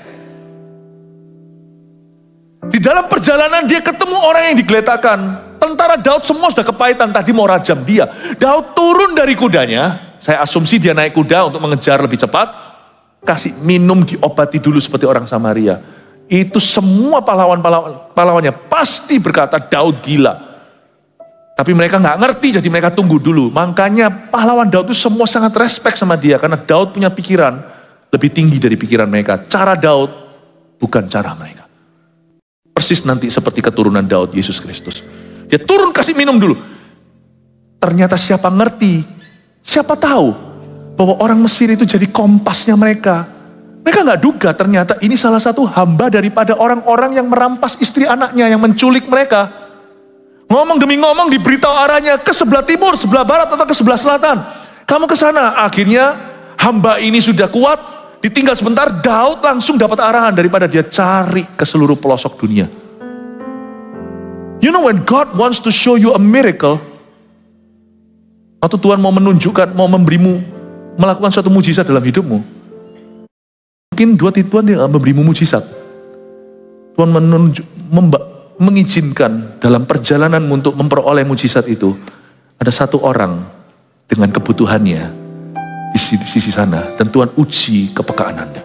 Di dalam perjalanan dia ketemu orang yang digeletakkan. Tentara Daud semua sudah kepahitan, tadi mau rajam dia. Daud turun dari kudanya, saya asumsi dia naik kuda untuk mengejar lebih cepat. Kasih minum, diobati dulu seperti orang Samaria. Itu semua pahlawannya pasti berkata Daud gila. Tapi mereka nggak ngerti, jadi mereka tunggu dulu. Makanya pahlawan Daud itu semua sangat respect sama dia, karena Daud punya pikiran lebih tinggi dari pikiran mereka. Cara Daud bukan cara mereka. Persis nanti seperti keturunan Daud, Yesus Kristus. Dia turun kasih minum dulu. Ternyata siapa ngerti, siapa tahu bahwa orang Mesir itu jadi kompasnya mereka. Mereka nggak duga ternyata ini salah satu hamba daripada orang-orang yang merampas istri anaknya, yang menculik mereka. Ngomong demi ngomong diberitahu arahnya ke sebelah timur, sebelah barat atau ke sebelah selatan. Kamu ke sana. Akhirnya hamba ini sudah kuat, ditinggal sebentar, Daud langsung dapat arahan daripada dia cari ke seluruh pelosok dunia. You know when God wants to show you a miracle, atau Tuhan mau menunjukkan, mau memberimu, melakukan suatu mujizat dalam hidupmu, mungkin Tuhan tidak memberimu mujizat. Tuhan mengizinkan dalam perjalananmu untuk memperoleh mujizat itu, ada satu orang dengan kebutuhannya di sisi sana, dan Tuhan uji kepekaan Anda.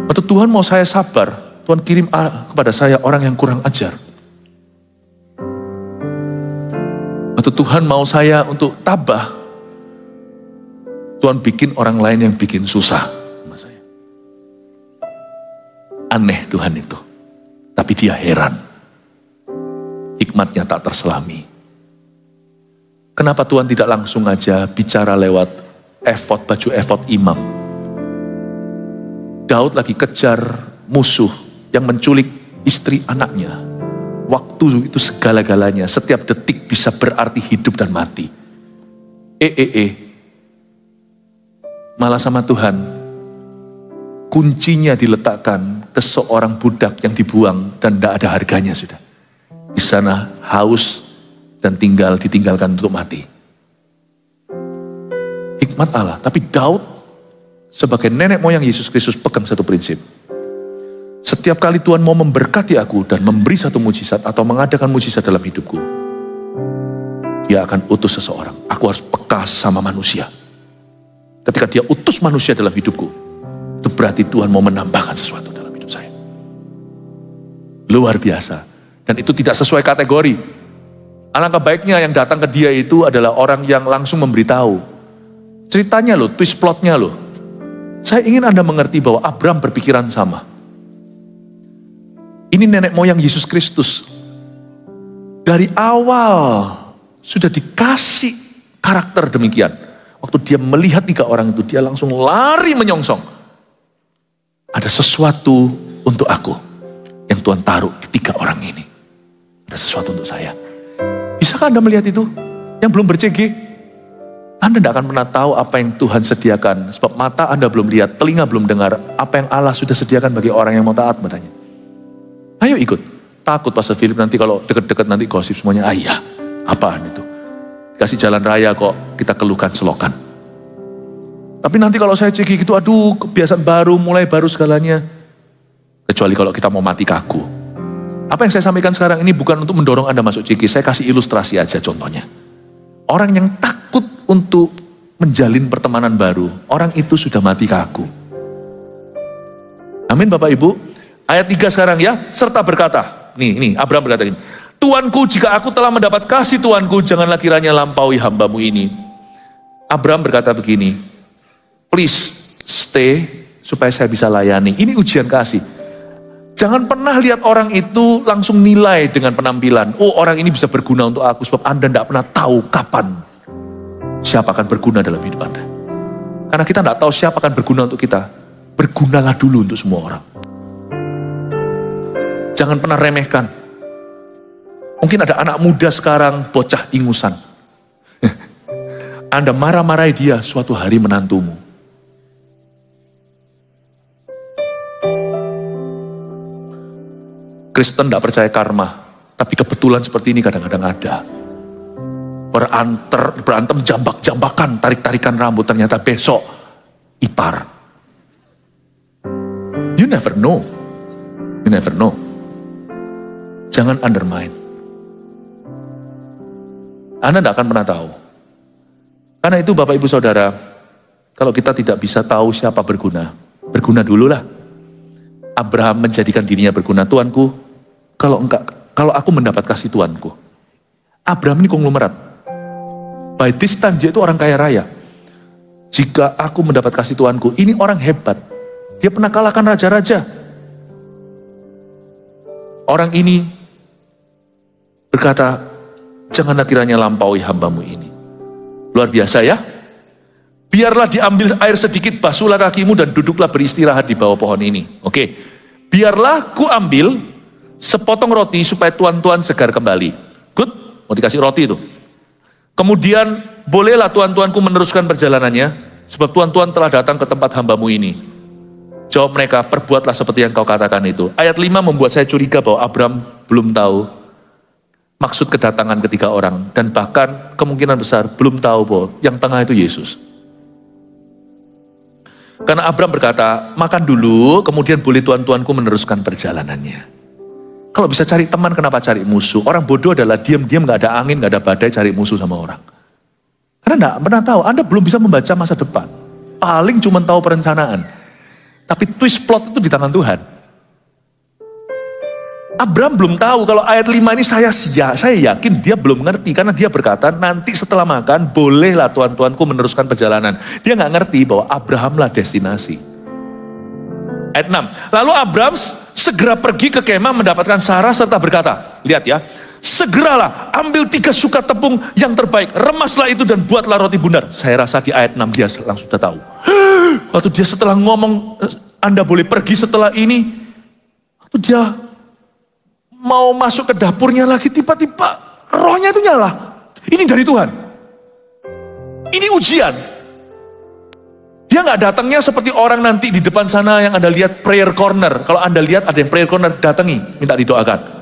Atau Tuhan mau saya sabar, Tuhan kirim kepada saya orang yang kurang ajar. Atau Tuhan mau saya untuk tabah, Tuhan bikin orang lain yang bikin susah sama saya. Aneh Tuhan itu. Tapi dia heran. Hikmatnya tak terselami. Kenapa Tuhan tidak langsung aja bicara lewat baju efod imam? Daud lagi kejar musuh yang menculik istri anaknya. Waktu itu segala-galanya, setiap detik bisa berarti hidup dan mati. Malah sama Tuhan, kuncinya diletakkan ke seorang budak yang dibuang dan tidak ada harganya sudah. Di sana haus dan ditinggalkan untuk mati. Hikmat Allah. Tapi Daud sebagai nenek moyang Yesus Kristus pegang satu prinsip. Setiap kali Tuhan mau memberkati aku dan memberi satu mujizat atau mengadakan mujizat dalam hidupku, dia akan utus seseorang. Aku harus peka sama manusia. Ketika dia utus manusia dalam hidupku, itu berarti Tuhan mau menambahkan sesuatu dalam hidup saya. Luar biasa. Dan itu tidak sesuai kategori. Alangkah baiknya yang datang ke dia itu adalah orang yang langsung memberitahu. Ceritanya loh, twist plotnya loh. Saya ingin Anda mengerti bahwa Abraham berpikiran sama. Ini nenek moyang Yesus Kristus. Dari awal sudah dikasih karakter demikian. Waktu dia melihat 3 orang itu, dia langsung lari menyongsong. Ada sesuatu untuk aku yang Tuhan taruh di 3 orang ini. Ada sesuatu untuk saya. Bisakah Anda melihat itu? Yang belum ber-CG? Anda tidak akan pernah tahu apa yang Tuhan sediakan. Sebab mata Anda belum lihat, telinga belum dengar. Apa yang Allah sudah sediakan bagi orang yang mau taat padanya. Ayo ikut. Takut Pastor Philip nanti kalau dekat-dekat nanti gosip semuanya. Iya, apaan itu? Kasih jalan raya kok kita keluhkan selokan. Tapi nanti kalau saya CG gitu, aduh kebiasaan baru, mulai baru segalanya. Kecuali kalau kita mau mati kaku. Apa yang saya sampaikan sekarang ini bukan untuk mendorong Anda masuk CG. Saya kasih ilustrasi aja contohnya. Orang yang takut untuk menjalin pertemanan baru, orang itu sudah mati kaku. Amin Bapak Ibu. Ayat 3 sekarang ya, serta berkata. Nih Abraham berkata ini. Tuanku, jika aku telah mendapat kasih Tuanku, janganlah kiranya lampaui hambamu ini. Abraham berkata begini, please stay supaya saya bisa layani. Ini ujian kasih. Jangan pernah lihat orang itu langsung nilai dengan penampilan. Oh, orang ini bisa berguna untuk aku, sebab Anda tidak pernah tahu kapan siapa akan berguna dalam hidup Anda. Karena kita tidak tahu siapa akan berguna untuk kita. Bergunalah dulu untuk semua orang. Jangan pernah remehkan. Mungkin ada anak muda sekarang, bocah ingusan. Anda marah-marahi dia, suatu hari menantumu. Kristen tidak percaya karma, tapi kebetulan seperti ini kadang-kadang ada. Berantem jambak-jambakan, tarik-tarikan rambut, ternyata besok ipar. You never know. You never know. Jangan undermine. Anda tidak akan pernah tahu. Karena itu Bapak Ibu Saudara, kalau kita tidak bisa tahu siapa berguna, berguna dululah. Abraham menjadikan dirinya berguna. Tuanku, kalau aku mendapat kasih Tuanku. Abraham ini konglomerat. By this time dia itu orang kaya raya. Jika aku mendapat kasih Tuanku, ini orang hebat. Dia pernah kalahkan raja-raja. Orang ini berkata, janganlah kiranya lampaui hambamu ini. Luar biasa ya. Biarlah diambil air sedikit, basuhlah kakimu dan duduklah beristirahat di bawah pohon ini. Oke. Biarlah ku ambil sepotong roti supaya tuan-tuan segar kembali. Good? Mau dikasih roti itu. Kemudian bolehlah tuan-tuanku meneruskan perjalanannya, sebab tuan-tuan telah datang ke tempat hambamu ini. Jawab mereka, perbuatlah seperti yang kau katakan itu. Ayat 5 membuat saya curiga bahwa Abraham belum tahu maksud kedatangan ketiga orang. Dan bahkan kemungkinan besar belum tahu bahwa yang tengah itu Yesus. Karena Abraham berkata, makan dulu, kemudian boleh tuan-tuanku meneruskan perjalanannya. Kalau bisa cari teman, kenapa cari musuh? Orang bodoh adalah diam-diam, gak ada angin, gak ada badai, cari musuh sama orang. Karena gak pernah tahu, Anda belum bisa membaca masa depan. Paling cuma tahu perencanaan. Tapi twist plot itu di tangan Tuhan. Abraham belum tahu kalau ayat 5 ini saya yakin dia belum ngerti. Karena dia berkata nanti setelah makan bolehlah tuan-tuanku meneruskan perjalanan. Dia gak ngerti bahwa Abrahamlah destinasi. Ayat 6. Lalu Abraham segera pergi ke kemah mendapatkan Sarah serta berkata. Lihat ya. Segeralah ambil 3 sukat tepung yang terbaik. Remaslah itu dan buatlah roti bundar. Saya rasa di ayat 6 dia langsung sudah tahu. Waktu dia setelah ngomong, Anda boleh pergi setelah ini. Waktu dia mau masuk ke dapurnya lagi, tiba-tiba rohnya itu nyala. Ini dari Tuhan. Ini ujian. Dia nggak datangnya seperti orang nanti di depan sana yang Anda lihat prayer corner. Kalau Anda lihat ada yang prayer corner, datangi, minta didoakan.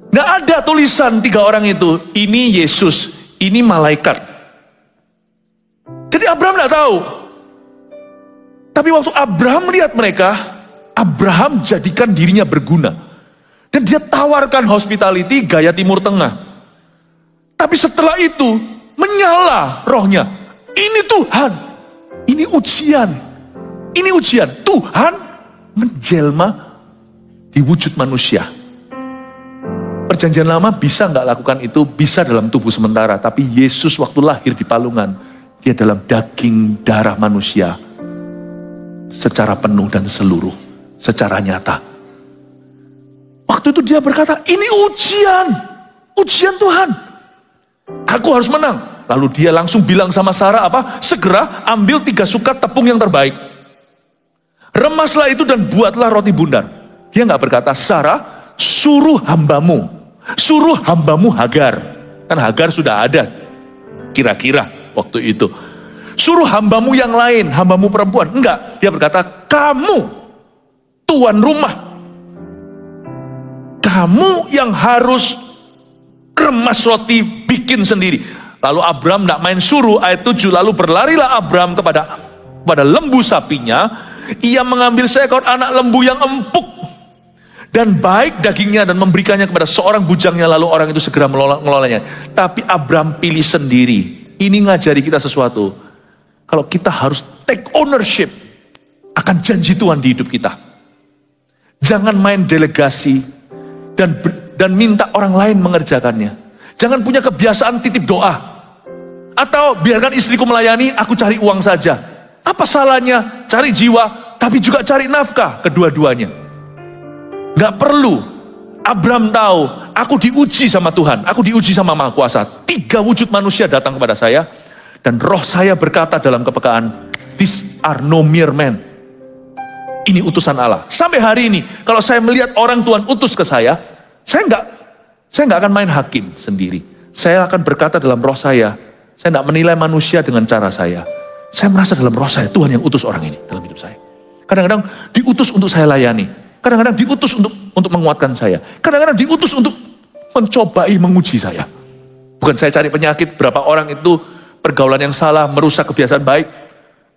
Nggak ada tulisan 3 orang itu, ini Yesus, ini malaikat. Jadi Abraham nggak tahu. Tapi waktu Abraham melihat mereka, Abraham jadikan dirinya berguna. Dan dia tawarkan hospitality gaya Timur Tengah. Tapi setelah itu, menyala rohnya. Ini Tuhan, ini ujian. Ini ujian, Tuhan menjelma di wujud manusia. Perjanjian lama bisa nggak lakukan itu, bisa dalam tubuh sementara. Tapi Yesus waktu lahir di palungan, dia dalam daging darah manusia. Secara penuh dan seluruh, secara nyata. Waktu itu dia berkata, ini ujian Tuhan. Aku harus menang. Lalu dia langsung bilang sama Sarah apa? Segera ambil 3 sukat tepung yang terbaik. Remaslah itu dan buatlah roti bundar. Dia nggak berkata, Sarah, suruh hambamu Hagar. Kan Hagar sudah ada kira-kira waktu itu. Suruh hambamu yang lain, hambamu perempuan. Enggak, dia berkata, kamu tuan rumah. Kamu yang harus remas roti, bikin sendiri. Lalu Abraham tidak main suruh, ayat 7. Lalu berlarilah Abraham kepada lembu sapinya. Ia mengambil seekor anak lembu yang empuk dan baik dagingnya dan memberikannya kepada seorang bujangnya. Lalu orang itu segera mengelolanya. Tapi Abraham pilih sendiri. Ini ngajari kita sesuatu. Kalau kita harus take ownership akan janji Tuhan di hidup kita. Jangan main delegasi dan minta orang lain mengerjakannya. Jangan punya kebiasaan titip doa. Atau biarkan istriku melayani, aku cari uang saja. Apa salahnya cari jiwa, tapi juga cari nafkah, kedua-duanya. Gak perlu. Abram tahu, aku diuji sama Tuhan, aku diuji sama Maha Kuasa. 3 wujud manusia datang kepada saya, dan roh saya berkata dalam kepekaan, these are no mere men. Ini utusan Allah. Sampai hari ini, kalau saya melihat orang Tuhan utus ke saya nggak akan main hakim sendiri. Saya akan berkata dalam roh saya nggak menilai manusia dengan cara saya. Saya merasa dalam roh saya, Tuhan yang utus orang ini dalam hidup saya. Kadang-kadang diutus untuk saya layani. Kadang-kadang diutus untuk menguatkan saya. Kadang-kadang diutus untuk mencobai, menguji saya. Bukan saya cari penyakit, berapa orang itu pergaulan yang salah, merusak kebiasaan baik.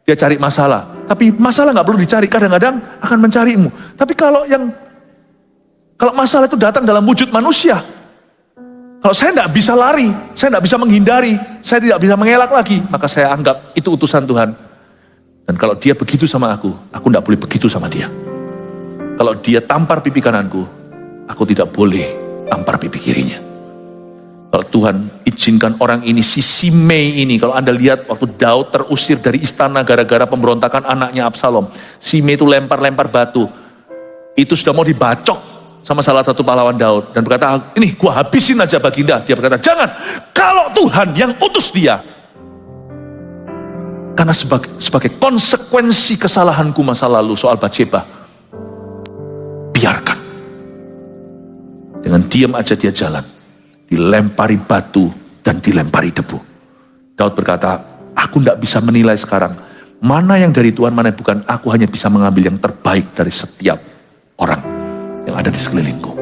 Dia cari masalah. Tapi masalah nggak perlu dicari, kadang-kadang akan mencarimu. Tapi kalau masalah itu datang dalam wujud manusia, kalau saya nggak bisa lari, saya nggak bisa menghindari, saya tidak bisa mengelak lagi, maka saya anggap itu utusan Tuhan. Dan kalau dia begitu sama aku nggak boleh begitu sama dia. Kalau dia tampar pipi kananku, aku tidak boleh tampar pipi kirinya. Kalau Tuhan izinkan orang ini, si Simei ini, kalau Anda lihat waktu Daud terusir dari istana gara-gara pemberontakan anaknya Absalom, Simei itu lempar-lempar batu, itu sudah mau dibacok sama salah satu pahlawan Daud, dan berkata, ini gua habisin aja Baginda. Dia berkata, jangan, kalau Tuhan yang utus dia. Karena sebagai konsekuensi kesalahanku masa lalu soal Batsheba, biarkan. Dengan diam aja dia jalan, dilempari batu dan dilempari debu. Daud berkata, aku tidak bisa menilai sekarang mana yang dari Tuhan, mana yang bukan. Aku hanya bisa mengambil yang terbaik dari setiap orang yang ada di sekelilingku.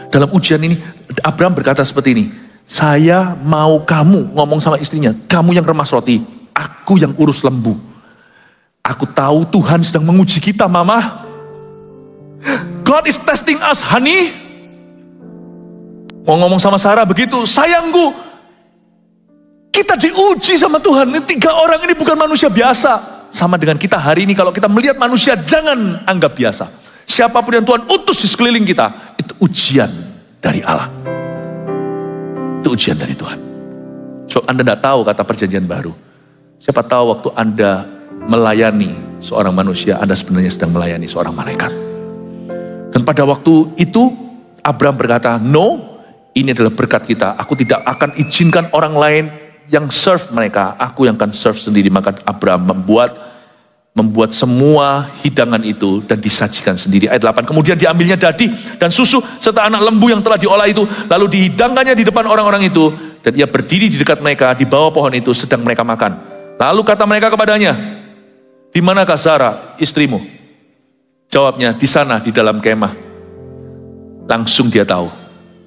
Dalam ujian ini, Abraham berkata seperti ini, saya mau kamu, ngomong sama istrinya, kamu yang remas roti, aku yang urus lembu. Aku tahu Tuhan sedang menguji kita, Mama. God is testing us, honey. Mau ngomong sama Sarah begitu, sayangku, kita diuji sama Tuhan. Ini 3 orang ini bukan manusia biasa. Sama dengan kita hari ini, kalau kita melihat manusia, jangan anggap biasa. Siapapun yang Tuhan utus di sekeliling kita, itu ujian dari Allah. Itu ujian dari Tuhan. So, Anda tidak tahu kata perjanjian baru. Siapa tahu waktu Anda melayani seorang manusia, Anda sebenarnya sedang melayani seorang malaikat. Dan pada waktu itu, Abraham berkata, no, ini adalah berkat kita. Aku tidak akan izinkan orang lain yang serve mereka. Aku yang akan serve sendiri. Maka Abraham membuat semua hidangan itu dan disajikan sendiri. Ayat 8. Kemudian diambilnya dadi dan susu serta anak lembu yang telah diolah itu. Lalu dihidangkannya di depan orang-orang itu. Dan ia berdiri di dekat mereka di bawah pohon itu sedang mereka makan. Lalu kata mereka kepadanya, di manakah Sarah istrimu? Jawabnya, di sana di dalam kemah. Langsung dia tahu.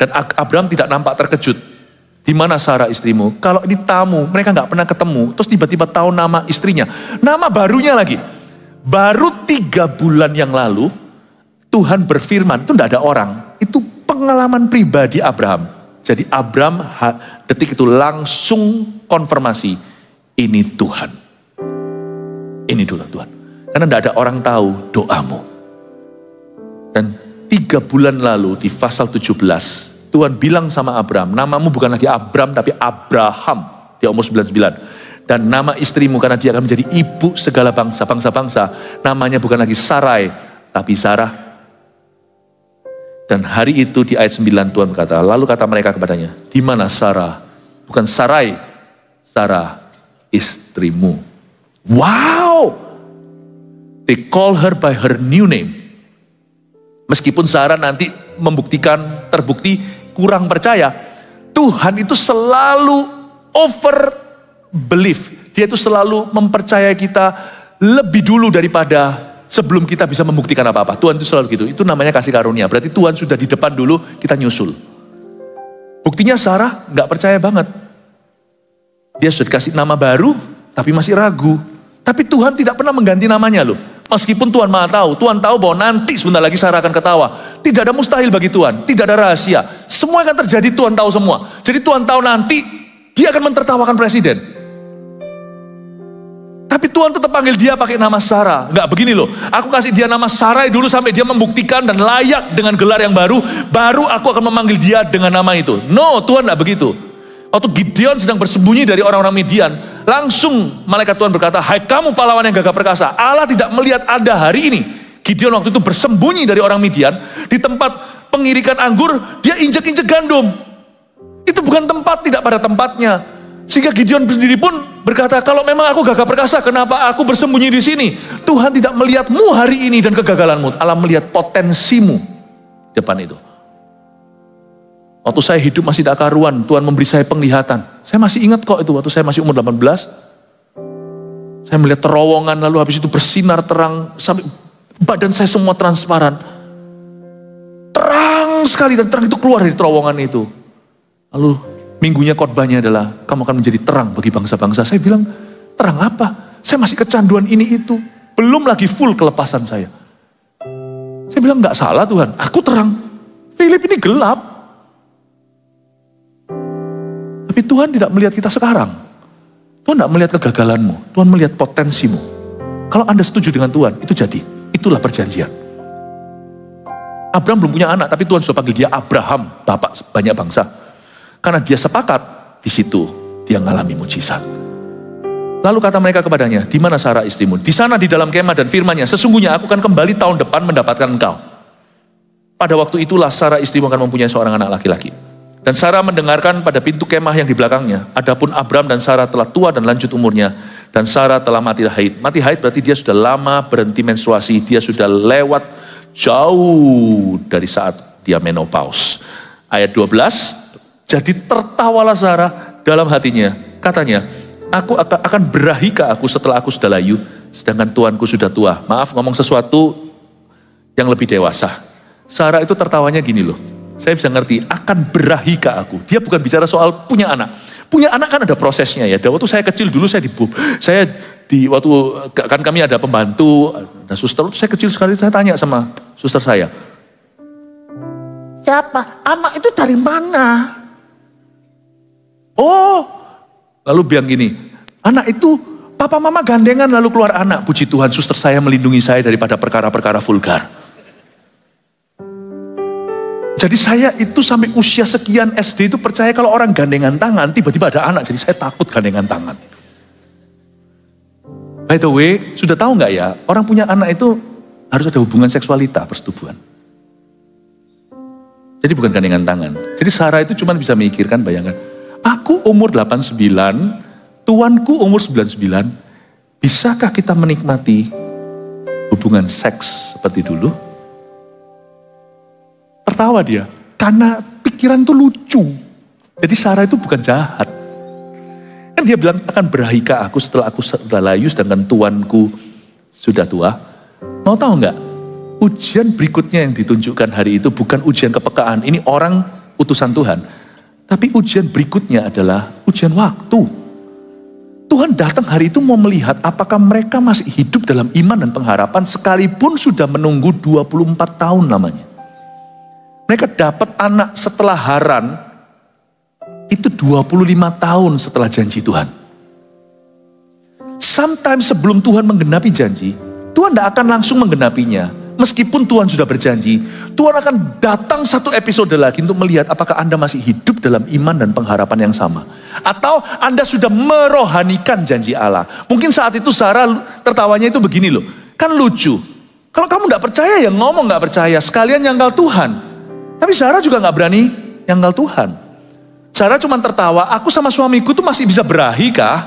Dan Abraham tidak nampak terkejut. Di mana Sarah istrimu? Kalau ini tamu, mereka nggak pernah ketemu. Terus tiba-tiba tahu nama istrinya. Nama barunya lagi. Baru 3 bulan yang lalu, Tuhan berfirman, itu tidak ada orang. Itu pengalaman pribadi Abraham. Jadi Abraham detik itu langsung konfirmasi, ini Tuhan. Ini dulu Tuhan. Karena tidak ada orang tahu doamu. Dan 3 bulan lalu di pasal 17, Tuhan bilang sama Abraham, namamu bukan lagi Abram tapi Abraham. Dia umur 99. Dan nama istrimu, karena dia akan menjadi ibu segala bangsa-bangsa, namanya bukan lagi Sarai tapi Sarah. Dan hari itu di ayat 9 Tuhan berkata, lalu kata mereka kepadanya, di mana Sarah? Bukan Sarai, Sarah istrimu. Wow! They call her by her new name. Meskipun Sarah nanti terbukti kurang percaya, Tuhan itu selalu over belief. Dia itu selalu mempercayai kita lebih dulu daripada sebelum kita bisa membuktikan apa-apa. Tuhan itu selalu gitu. Itu namanya kasih karunia. Berarti Tuhan sudah di depan dulu, kita nyusul. Buktinya Sarah nggak percaya banget. Dia sudah dikasih nama baru, tapi masih ragu. Tapi Tuhan tidak pernah mengganti namanya loh. Meskipun Tuhan Maha tahu, Tuhan tahu bahwa nanti sebentar lagi Sarah akan ketawa. Tidak ada mustahil bagi Tuhan, tidak ada rahasia. Semua akan terjadi, Tuhan tahu semua. Jadi Tuhan tahu nanti dia akan mentertawakan presiden. Tapi Tuhan tetap panggil dia pakai nama Sarah. Enggak begini loh, aku kasih dia nama Sarai dulu sampai dia membuktikan dan layak dengan gelar yang baru. Baru aku akan memanggil dia dengan nama itu. No, Tuhan enggak begitu. Waktu Gideon sedang bersembunyi dari orang-orang Midian, langsung malaikat Tuhan berkata, hai kamu pahlawan yang gagah perkasa, Allah tidak melihat Anda hari ini. Gideon waktu itu bersembunyi dari orang Midian, Di tempat pengirikan anggur, dia injek-injek gandum. Itu bukan tempat, tidak pada tempatnya. Sehingga Gideon sendiri pun berkata, kalau memang aku gagah perkasa, kenapa aku bersembunyi di sini? Tuhan tidak melihatmu hari ini dan kegagalanmu. Allah melihat potensimu di depan itu. Waktu saya hidup masih tidak karuan, Tuhan memberi saya penglihatan. Saya masih ingat kok itu, waktu saya masih umur 18. Saya melihat terowongan, lalu habis itu bersinar terang, sampai badan saya semua transparan. Terang sekali, dan terang itu keluar dari terowongan itu. Lalu minggunya khotbahnya adalah, kamu akan menjadi terang bagi bangsa-bangsa. Saya bilang, terang apa? Saya masih kecanduan ini itu. Belum lagi full kelepasan saya. Saya bilang, gak salah Tuhan, aku terang. Philip ini gelap. Tapi Tuhan tidak melihat kita sekarang. Tuhan tidak melihat kegagalanmu. Tuhan melihat potensimu. Kalau Anda setuju dengan Tuhan, itu jadi. Itulah perjanjian. Abraham belum punya anak, tapi Tuhan sudah panggil dia Abraham, bapak banyak bangsa. Karena dia sepakat, di situ dia mengalami mujizat. Lalu kata mereka kepadanya, di mana Sarah istrimu? Di sana di dalam kemah, dan firman-Nya, sesungguhnya aku akan kembali tahun depan mendapatkan engkau. Pada waktu itulah Sarah istrimu akan mempunyai seorang anak laki-laki. Dan Sarah mendengarkan pada pintu kemah yang di belakangnya. Adapun Abram dan Sarah telah tua dan lanjut umurnya. Dan Sarah telah mati haid. Mati haid berarti dia sudah lama berhenti menstruasi. Dia sudah lewat jauh dari saat dia menopause. Ayat 12. Jadi tertawalah Sarah dalam hatinya. Katanya, aku akan berahi ke aku setelah aku sudah layu. Sedangkan tuanku sudah tua. Maaf ngomong sesuatu yang lebih dewasa. Sarah itu tertawanya gini loh. Saya bisa ngerti, akan berahi ke aku. Dia bukan bicara soal punya anak. Punya anak kan ada prosesnya ya. Waktu saya kecil dulu waktu kan kami ada pembantu, ada suster. Saya kecil sekali, saya tanya sama suster saya. Siapa? Anak itu dari mana? Oh, lalu bilang gini, anak itu papa mama gandengan lalu keluar anak. Puji Tuhan, suster saya melindungi saya daripada perkara-perkara vulgar. Jadi saya itu sampai usia sekian SD itu percaya kalau orang gandengan tangan, tiba-tiba ada anak. Jadi saya takut gandengan tangan. By the way, sudah tahu nggak ya, orang punya anak itu harus ada hubungan seksualita, persetubuhan. Jadi bukan gandengan tangan. Jadi Sarah itu cuma bisa memikirkan, bayangkan. Aku umur 89, tuanku umur 99, bisakah kita menikmati hubungan seks seperti dulu? Tertawa dia, karena pikiran itu lucu. Jadi Sarah itu bukan jahat. Kan dia bilang, akan berahi ke aku setelah aku sudah layu, sedangkan tuanku sudah tua. Mau tahu nggak? Ujian berikutnya yang ditunjukkan hari itu bukan ujian kepekaan. Ini orang utusan Tuhan. Tapi ujian berikutnya adalah ujian waktu. Tuhan datang hari itu mau melihat apakah mereka masih hidup dalam iman dan pengharapan sekalipun sudah menunggu 24 tahun lamanya. Mereka dapat anak setelah Haran, itu 25 tahun setelah janji Tuhan. Sometimes sebelum Tuhan menggenapi janji, Tuhan tidak akan langsung menggenapinya. Meskipun Tuhan sudah berjanji, Tuhan akan datang satu episode lagi untuk melihat apakah Anda masih hidup dalam iman dan pengharapan yang sama. Atau Anda sudah merohanikan janji Allah. Mungkin saat itu Sarah tertawanya itu begini loh, kan lucu. Kalau kamu tidak percaya ya ngomong tidak percaya, sekalian nyangkal Tuhan. Tapi Sarah juga gak berani nyangkal Tuhan. Sarah cuma tertawa, aku sama suamiku tuh masih bisa berahi kah?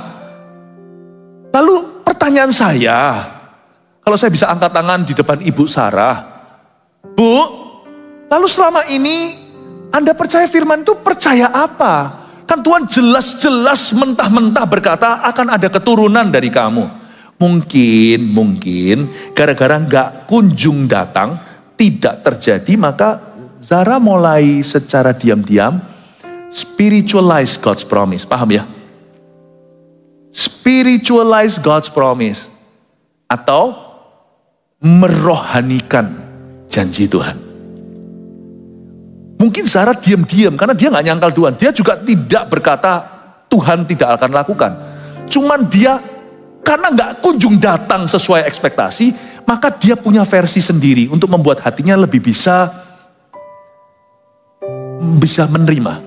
Lalu pertanyaan saya, kalau saya bisa angkat tangan di depan ibu Sarah, Bu, lalu selama ini Anda percaya firman itu percaya apa? Kan Tuhan jelas-jelas mentah-mentah berkata akan ada keturunan dari kamu. Mungkin gara-gara gak kunjung datang, tidak terjadi, maka Sarah mulai secara diam-diam spiritualize God's promise. Paham ya? Spiritualize God's promise. Atau merohanikan janji Tuhan. Mungkin Sarah diam-diam karena dia gak nyangkal Tuhan. Dia juga tidak berkata Tuhan tidak akan lakukan. Cuman dia karena gak kunjung datang sesuai ekspektasi, maka dia punya versi sendiri untuk membuat hatinya lebih bisa menerima.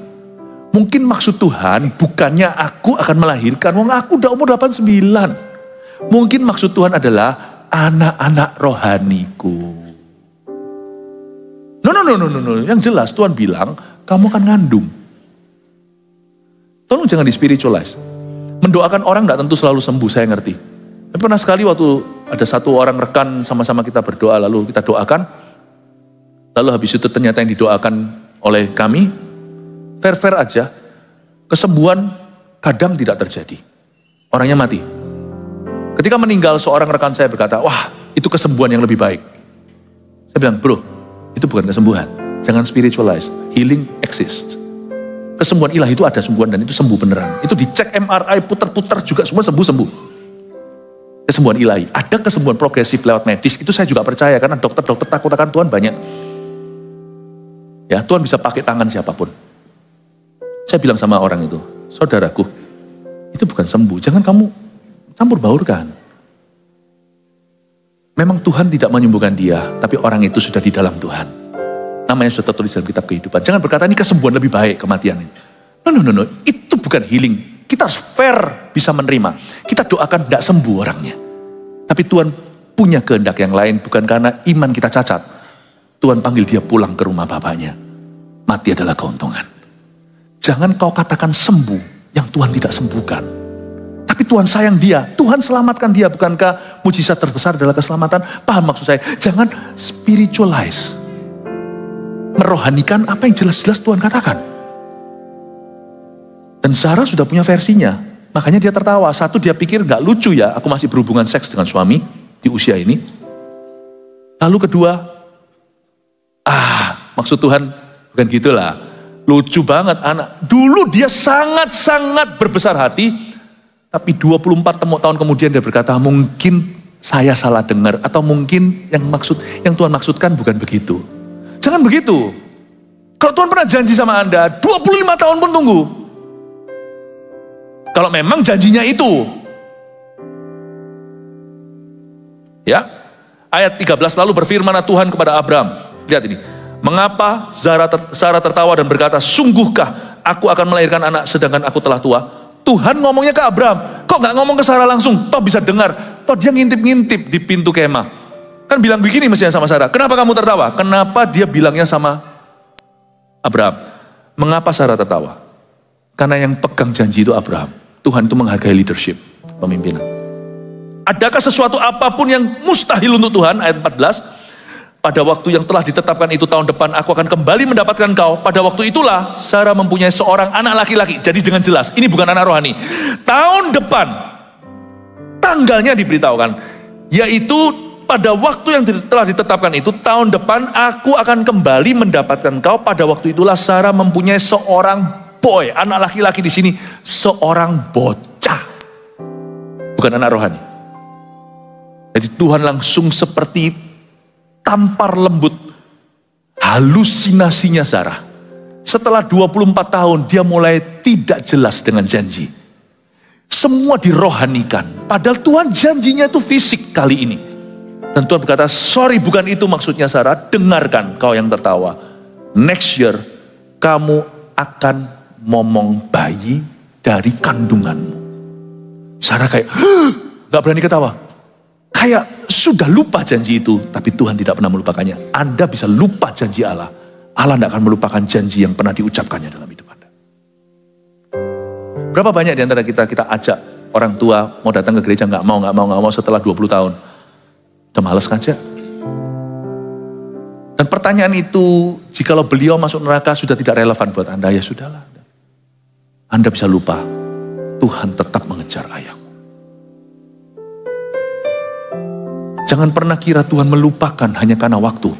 Mungkin maksud Tuhan bukannya aku akan melahirkan, wong aku udah umur 89. Mungkin maksud Tuhan adalah anak-anak rohaniku. No. Yang jelas Tuhan bilang, kamu akan ngandung. Tolong jangan di spiritualize. Mendoakan orang tidak tentu selalu sembuh, saya ngerti. Tapi pernah sekali waktu ada satu orang rekan sama-sama kita berdoa, lalu kita doakan. Lalu habis itu ternyata yang didoakan oleh kami, fair-fair aja. Kesembuhan kadang tidak terjadi. Orangnya mati. Ketika meninggal seorang rekan saya berkata, wah itu kesembuhan yang lebih baik. Saya bilang, bro, itu bukan kesembuhan. Jangan spiritualize. Healing exists. Kesembuhan ilahi itu ada sungguhan dan itu sembuh beneran. Itu dicek MRI, putar-putar juga semua sembuh-sembuh. Kesembuhan ilahi. Ada kesembuhan progresif lewat medis. Itu saya juga percaya karena dokter-dokter takut akan Tuhan banyak. Ya, Tuhan bisa pakai tangan siapapun. Saya bilang sama orang itu, saudaraku, itu bukan sembuh. Jangan kamu campur baurkan. Memang Tuhan tidak menyembuhkan dia, tapi orang itu sudah di dalam Tuhan. Namanya sudah tertulis dalam kitab kehidupan. Jangan berkata ini kesembuhan lebih baik kematian ini. No. Itu bukan healing. Kita harus fair bisa menerima. Kita doakan tidak sembuh orangnya. Tapi Tuhan punya kehendak yang lain, bukan karena iman kita cacat. Tuhan panggil dia pulang ke rumah bapaknya. Mati adalah keuntungan. Jangan kau katakan sembuh yang Tuhan tidak sembuhkan. Tapi Tuhan sayang dia, Tuhan selamatkan dia. Bukankah mujizat terbesar adalah keselamatan? Paham maksud saya? Jangan spiritualize. Merohanikan apa yang jelas-jelas Tuhan katakan. Dan Sarah sudah punya versinya. Makanya dia tertawa. Satu, dia pikir gak lucu ya, aku masih berhubungan seks dengan suami di usia ini. Lalu kedua, maksud Tuhan bukan gitulah. Lucu banget anak. Dulu dia sangat-sangat berbesar hati. Tapi 24 tahun kemudian dia berkata, mungkin saya salah dengar. Atau mungkin yang Tuhan maksudkan bukan begitu. Jangan begitu. Kalau Tuhan pernah janji sama Anda, 25 tahun pun tunggu. Kalau memang janjinya itu. Ya. Ayat 13, lalu berfirman Tuhan kepada Abram. Lihat ini. Mengapa Sarah tertawa dan berkata, sungguhkah aku akan melahirkan anak sedangkan aku telah tua? Tuhan ngomongnya ke Abram, kok gak ngomong ke Sarah langsung? Toh bisa dengar, toh dia ngintip-ngintip di pintu kemah. Kan bilang begini mestinya sama Sarah, kenapa kamu tertawa? Kenapa dia bilangnya sama Abram? Mengapa Sarah tertawa? Karena yang pegang janji itu Abraham. Tuhan itu menghargai leadership, pemimpinan. Adakah sesuatu apapun yang mustahil untuk Tuhan? Ayat 14. Pada waktu yang telah ditetapkan itu tahun depan, aku akan kembali mendapatkan kau. Pada waktu itulah, Sarah mempunyai seorang anak laki-laki. Jadi dengan jelas, ini bukan anak rohani. Tahun depan, tanggalnya diberitahukan. Yaitu pada waktu yang telah ditetapkan itu, tahun depan, aku akan kembali mendapatkan kau. Pada waktu itulah, Sarah mempunyai seorang boy. Anak laki-laki di sini, seorang bocah. Bukan anak rohani. Jadi Tuhan langsung seperti tampar lembut halusinasinya Sarah. Setelah 24 tahun dia mulai tidak jelas dengan janji. Semua dirohanikan. Padahal Tuhan janjinya itu fisik kali ini. Dan Tuhan berkata, sorry bukan itu maksudnya Sarah. Dengarkan kau yang tertawa. Next year kamu akan momong bayi dari kandunganmu. Sarah kayak gak berani ketawa. Kayak sudah lupa janji itu, tapi Tuhan tidak pernah melupakannya. Anda bisa lupa janji Allah. Allah tidak akan melupakan janji yang pernah diucapkannya dalam hidup Anda. Berapa banyak di antara kita ajak orang tua mau datang ke gereja, nggak mau setelah 20 tahun. Udah males ngajak. Dan pertanyaan itu, jikalau beliau masuk neraka sudah tidak relevan buat Anda, ya sudahlah. Anda bisa lupa, Tuhan tetap mengejar ayahmu. Jangan pernah kira Tuhan melupakan hanya karena waktu.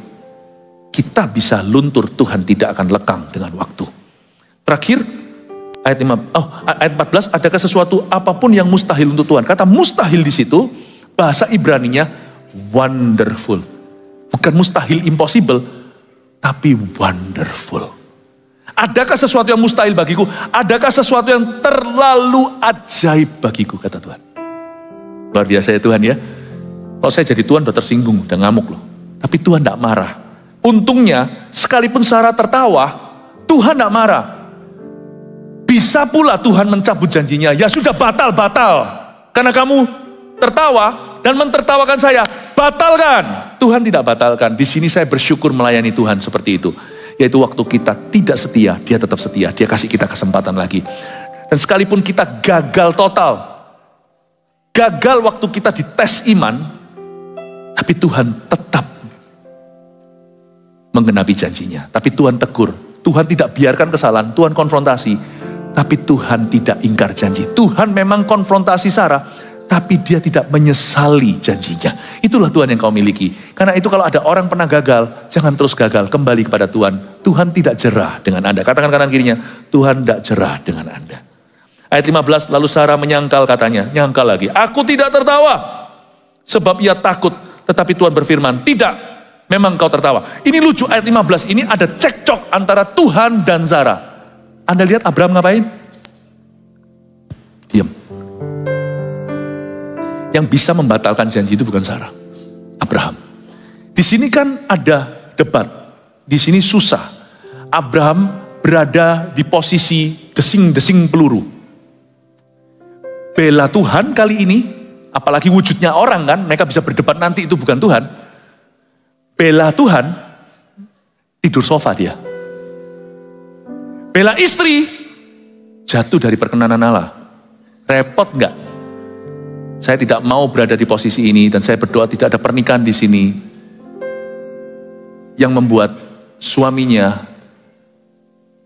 Kita bisa luntur, Tuhan tidak akan lekang dengan waktu. Terakhir, ayat 14, adakah sesuatu apapun yang mustahil untuk Tuhan? Kata mustahil di situ, bahasa Ibraninya wonderful. Bukan mustahil, impossible, tapi wonderful. Adakah sesuatu yang mustahil bagiku? Adakah sesuatu yang terlalu ajaib bagiku, kata Tuhan. Luar biasa ya Tuhan ya. Kalau saya jadi Tuhan udah tersinggung, udah ngamuk loh. Tapi Tuhan tidak marah. Untungnya, sekalipun Sarah tertawa, Tuhan tidak marah. Bisa pula Tuhan mencabut janjinya. Ya sudah batal. Karena kamu tertawa dan mentertawakan saya. Batalkan. Tuhan tidak batalkan. Di sini saya bersyukur melayani Tuhan seperti itu. Yaitu waktu kita tidak setia, dia tetap setia. Dia kasih kita kesempatan lagi. Dan sekalipun kita gagal total, gagal waktu kita dites iman, tapi Tuhan tetap menggenapi janjinya. Tapi Tuhan tegur. Tuhan tidak biarkan kesalahan, Tuhan konfrontasi. Tapi Tuhan tidak ingkar janji. Tuhan memang konfrontasi Sarah, tapi dia tidak menyesali janjinya. Itulah Tuhan yang kau miliki. Karena itu kalau ada orang pernah gagal, jangan terus gagal, kembali kepada Tuhan. Tuhan tidak jerah dengan Anda. Katakan kanan kirinya, Tuhan tidak jerah dengan Anda. Ayat 15, lalu Sarah menyangkal katanya, nyangkal lagi. Aku tidak tertawa, sebab ia takut. Tetapi Tuhan berfirman, tidak. Memang kau tertawa. Ini lucu ayat 15, ini ada cekcok antara Tuhan dan Sarah. Anda lihat Abraham ngapain? Diam. Yang bisa membatalkan janji itu bukan Sarah, Abraham. Di sini kan ada debat. Di sini susah. Abraham berada di posisi desing-desing peluru. Bela Tuhan kali ini, apalagi wujudnya orang kan, mereka bisa berdebat nanti itu bukan Tuhan. Bela Tuhan, tidur sofa dia. Bela istri, jatuh dari perkenanan Allah. Repot enggak? Saya tidak mau berada di posisi ini dan saya berdoa tidak ada pernikahan di sini yang membuat suaminya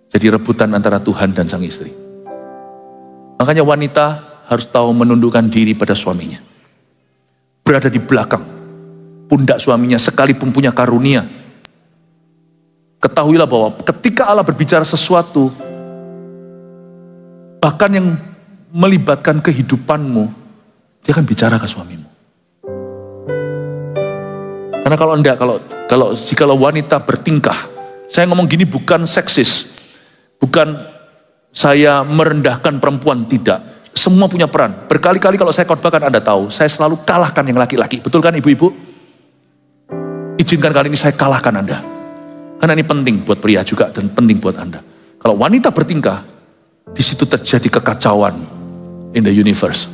jadi rebutan antara Tuhan dan sang istri. Makanya wanita harus tahu menundukkan diri pada suaminya. Berada di belakang pundak suaminya sekalipun punya karunia. Ketahuilah bahwa ketika Allah berbicara sesuatu, bahkan yang melibatkan kehidupanmu, dia akan bicara ke suamimu. Karena kalau wanita bertingkah, saya ngomong gini bukan seksis, bukan saya merendahkan perempuan, tidak. Semua punya peran. Berkali-kali kalau saya khotbahkan Anda tahu, saya selalu kalahkan yang laki-laki. Betul kan ibu-ibu? Izinkan kali ini saya kalahkan Anda. Karena ini penting buat pria juga dan penting buat Anda. Kalau wanita bertingkah, di situ terjadi kekacauan in the universe.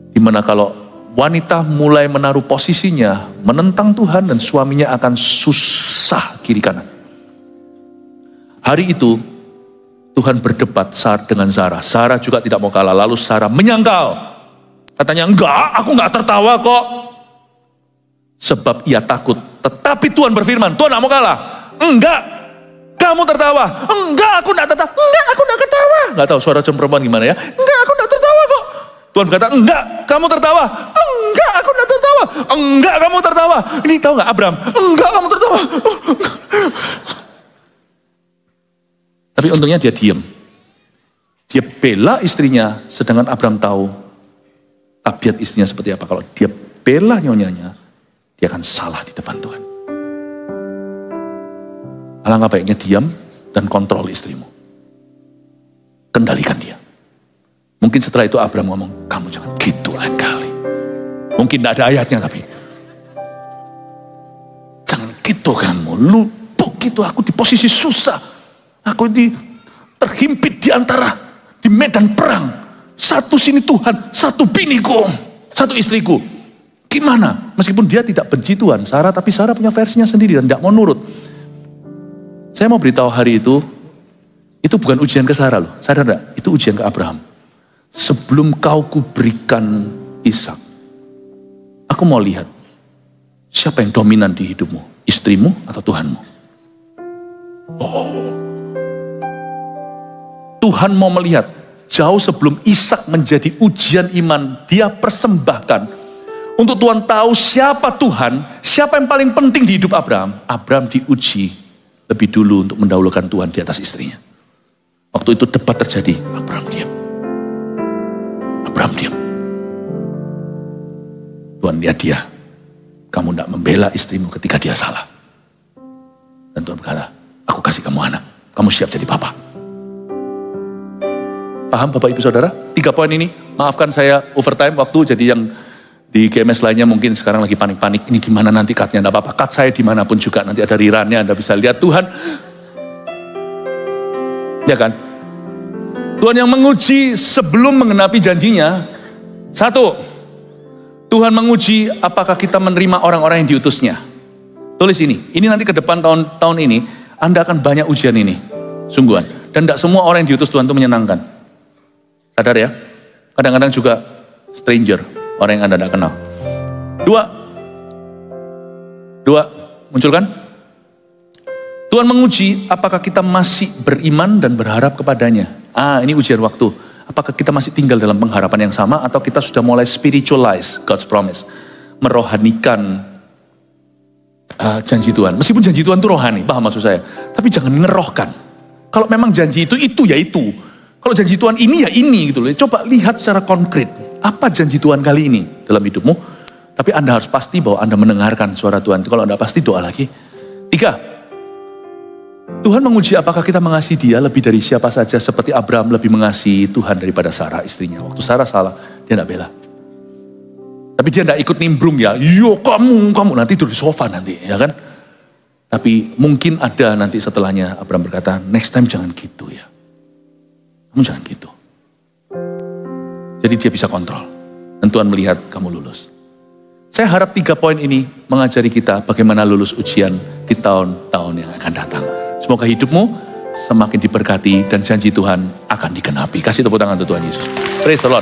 Dimana kalau wanita mulai menaruh posisinya, menentang Tuhan dan suaminya akan susah kiri kanan. Hari itu, Tuhan berdebat dengan Sarah. Sarah juga tidak mau kalah. Lalu Sarah menyangkal. Katanya, enggak, aku enggak tertawa kok. Sebab ia takut. Tetapi Tuhan berfirman, Tuhan tidak mau kalah. Enggak, kamu tertawa. Enggak, aku tidak tertawa. Enggak, aku tidak tertawa. Enggak tahu suara perempuan gimana ya. Enggak, aku tidak tertawa kok. Tuhan berkata, enggak, kamu tertawa. Enggak, aku tidak tertawa. Enggak, kamu tertawa. Ini tahu nggak Abraham? Enggak, kamu tertawa. Tapi untungnya dia diam. Dia bela istrinya, sedangkan Abraham tahu tabiat istrinya seperti apa. Kalau dia bela nyonyanya, dia akan salah di depan Tuhan. Alangkah baiknya diam dan kontrol istrimu. Kendalikan dia. Mungkin setelah itu Abraham ngomong, kamu jangan gitu lain kali. Mungkin tidak ada ayatnya tapi. Jangan gitu kamu, lupuk gitu, aku di posisi susah. Aku terhimpit di antara, di medan perang. Satu sini Tuhan, satu biniku, satu istriku. Gimana? Meskipun dia tidak benci Tuhan, Sarah, tapi Sarah punya versinya sendiri dan tidak mau nurut. Saya mau beritahu hari itu bukan ujian ke Sarah loh. Sadar enggak? Itu ujian ke Abraham. Sebelum kau kuberikan Ishak, aku mau lihat siapa yang dominan di hidupmu, istrimu atau Tuhanmu. Oh, Tuhan mau melihat jauh sebelum Ishak menjadi ujian iman, dia persembahkan. Untuk Tuhan tahu siapa Tuhan, siapa yang paling penting di hidup Abraham. Abraham diuji lebih dulu untuk mendahulukan Tuhan di atas istrinya. Waktu itu debat terjadi, Abraham diam. Abraham diam. Tuhan lihat dia, kamu tidak membela istrimu ketika dia salah. Dan Tuhan berkata, aku kasih kamu anak, kamu siap jadi papa. Paham Bapak Ibu Saudara? 3 poin ini, maafkan saya overtime waktu, jadi yang di GMS lainnya mungkin sekarang lagi panik-panik. Ini gimana nanti cutnya? Tidak apa-apa. Cut saya dimanapun juga. Nanti ada rirannya. Anda bisa lihat Tuhan. Ya kan? Tuhan yang menguji sebelum mengenapi janjinya. 1. Tuhan menguji apakah kita menerima orang-orang yang diutusnya. Tulis ini nanti ke depan tahun ini, Anda akan banyak ujian ini, sungguhan. Dan tidak semua orang yang diutus Tuhan itu menyenangkan. Sadar ya, kadang-kadang juga stranger, orang yang Anda tidak kenal. Dua, munculkan. Tuhan menguji apakah kita masih beriman dan berharap kepadanya. Ini ujian waktu. Apakah kita masih tinggal dalam pengharapan yang sama atau kita sudah mulai spiritualize God's promise. Merohanikan janji Tuhan. Meskipun janji Tuhan itu rohani, paham maksud saya. Tapi jangan ngerohkan. Kalau memang janji itu ya itu. Kalau janji Tuhan ini ya ini gitu loh. Coba lihat secara konkret. Apa janji Tuhan kali ini dalam hidupmu. Tapi Anda harus pasti bahwa Anda mendengarkan suara Tuhan. Kalau Anda pasti doa lagi. 3. Tuhan menguji apakah kita mengasihi dia lebih dari siapa saja. Seperti Abraham lebih mengasihi Tuhan daripada Sarah istrinya. Waktu Sarah salah, dia tidak bela. Tapi dia tidak ikut nimbrung ya. Yo kamu nanti tidur di sofa nanti ya kan. Tapi mungkin ada nanti setelahnya Abraham berkata, next time jangan gitu ya. Kamu jangan gitu. Jadi dia bisa kontrol. Dan Tuhan melihat kamu lulus. Saya harap 3 poin ini mengajari kita bagaimana lulus ujian di tahun-tahun yang akan datang. Semoga hidupmu semakin diberkati dan janji Tuhan akan digenapi. Kasih tepuk tangan untuk Tuhan Yesus. Praise the Lord.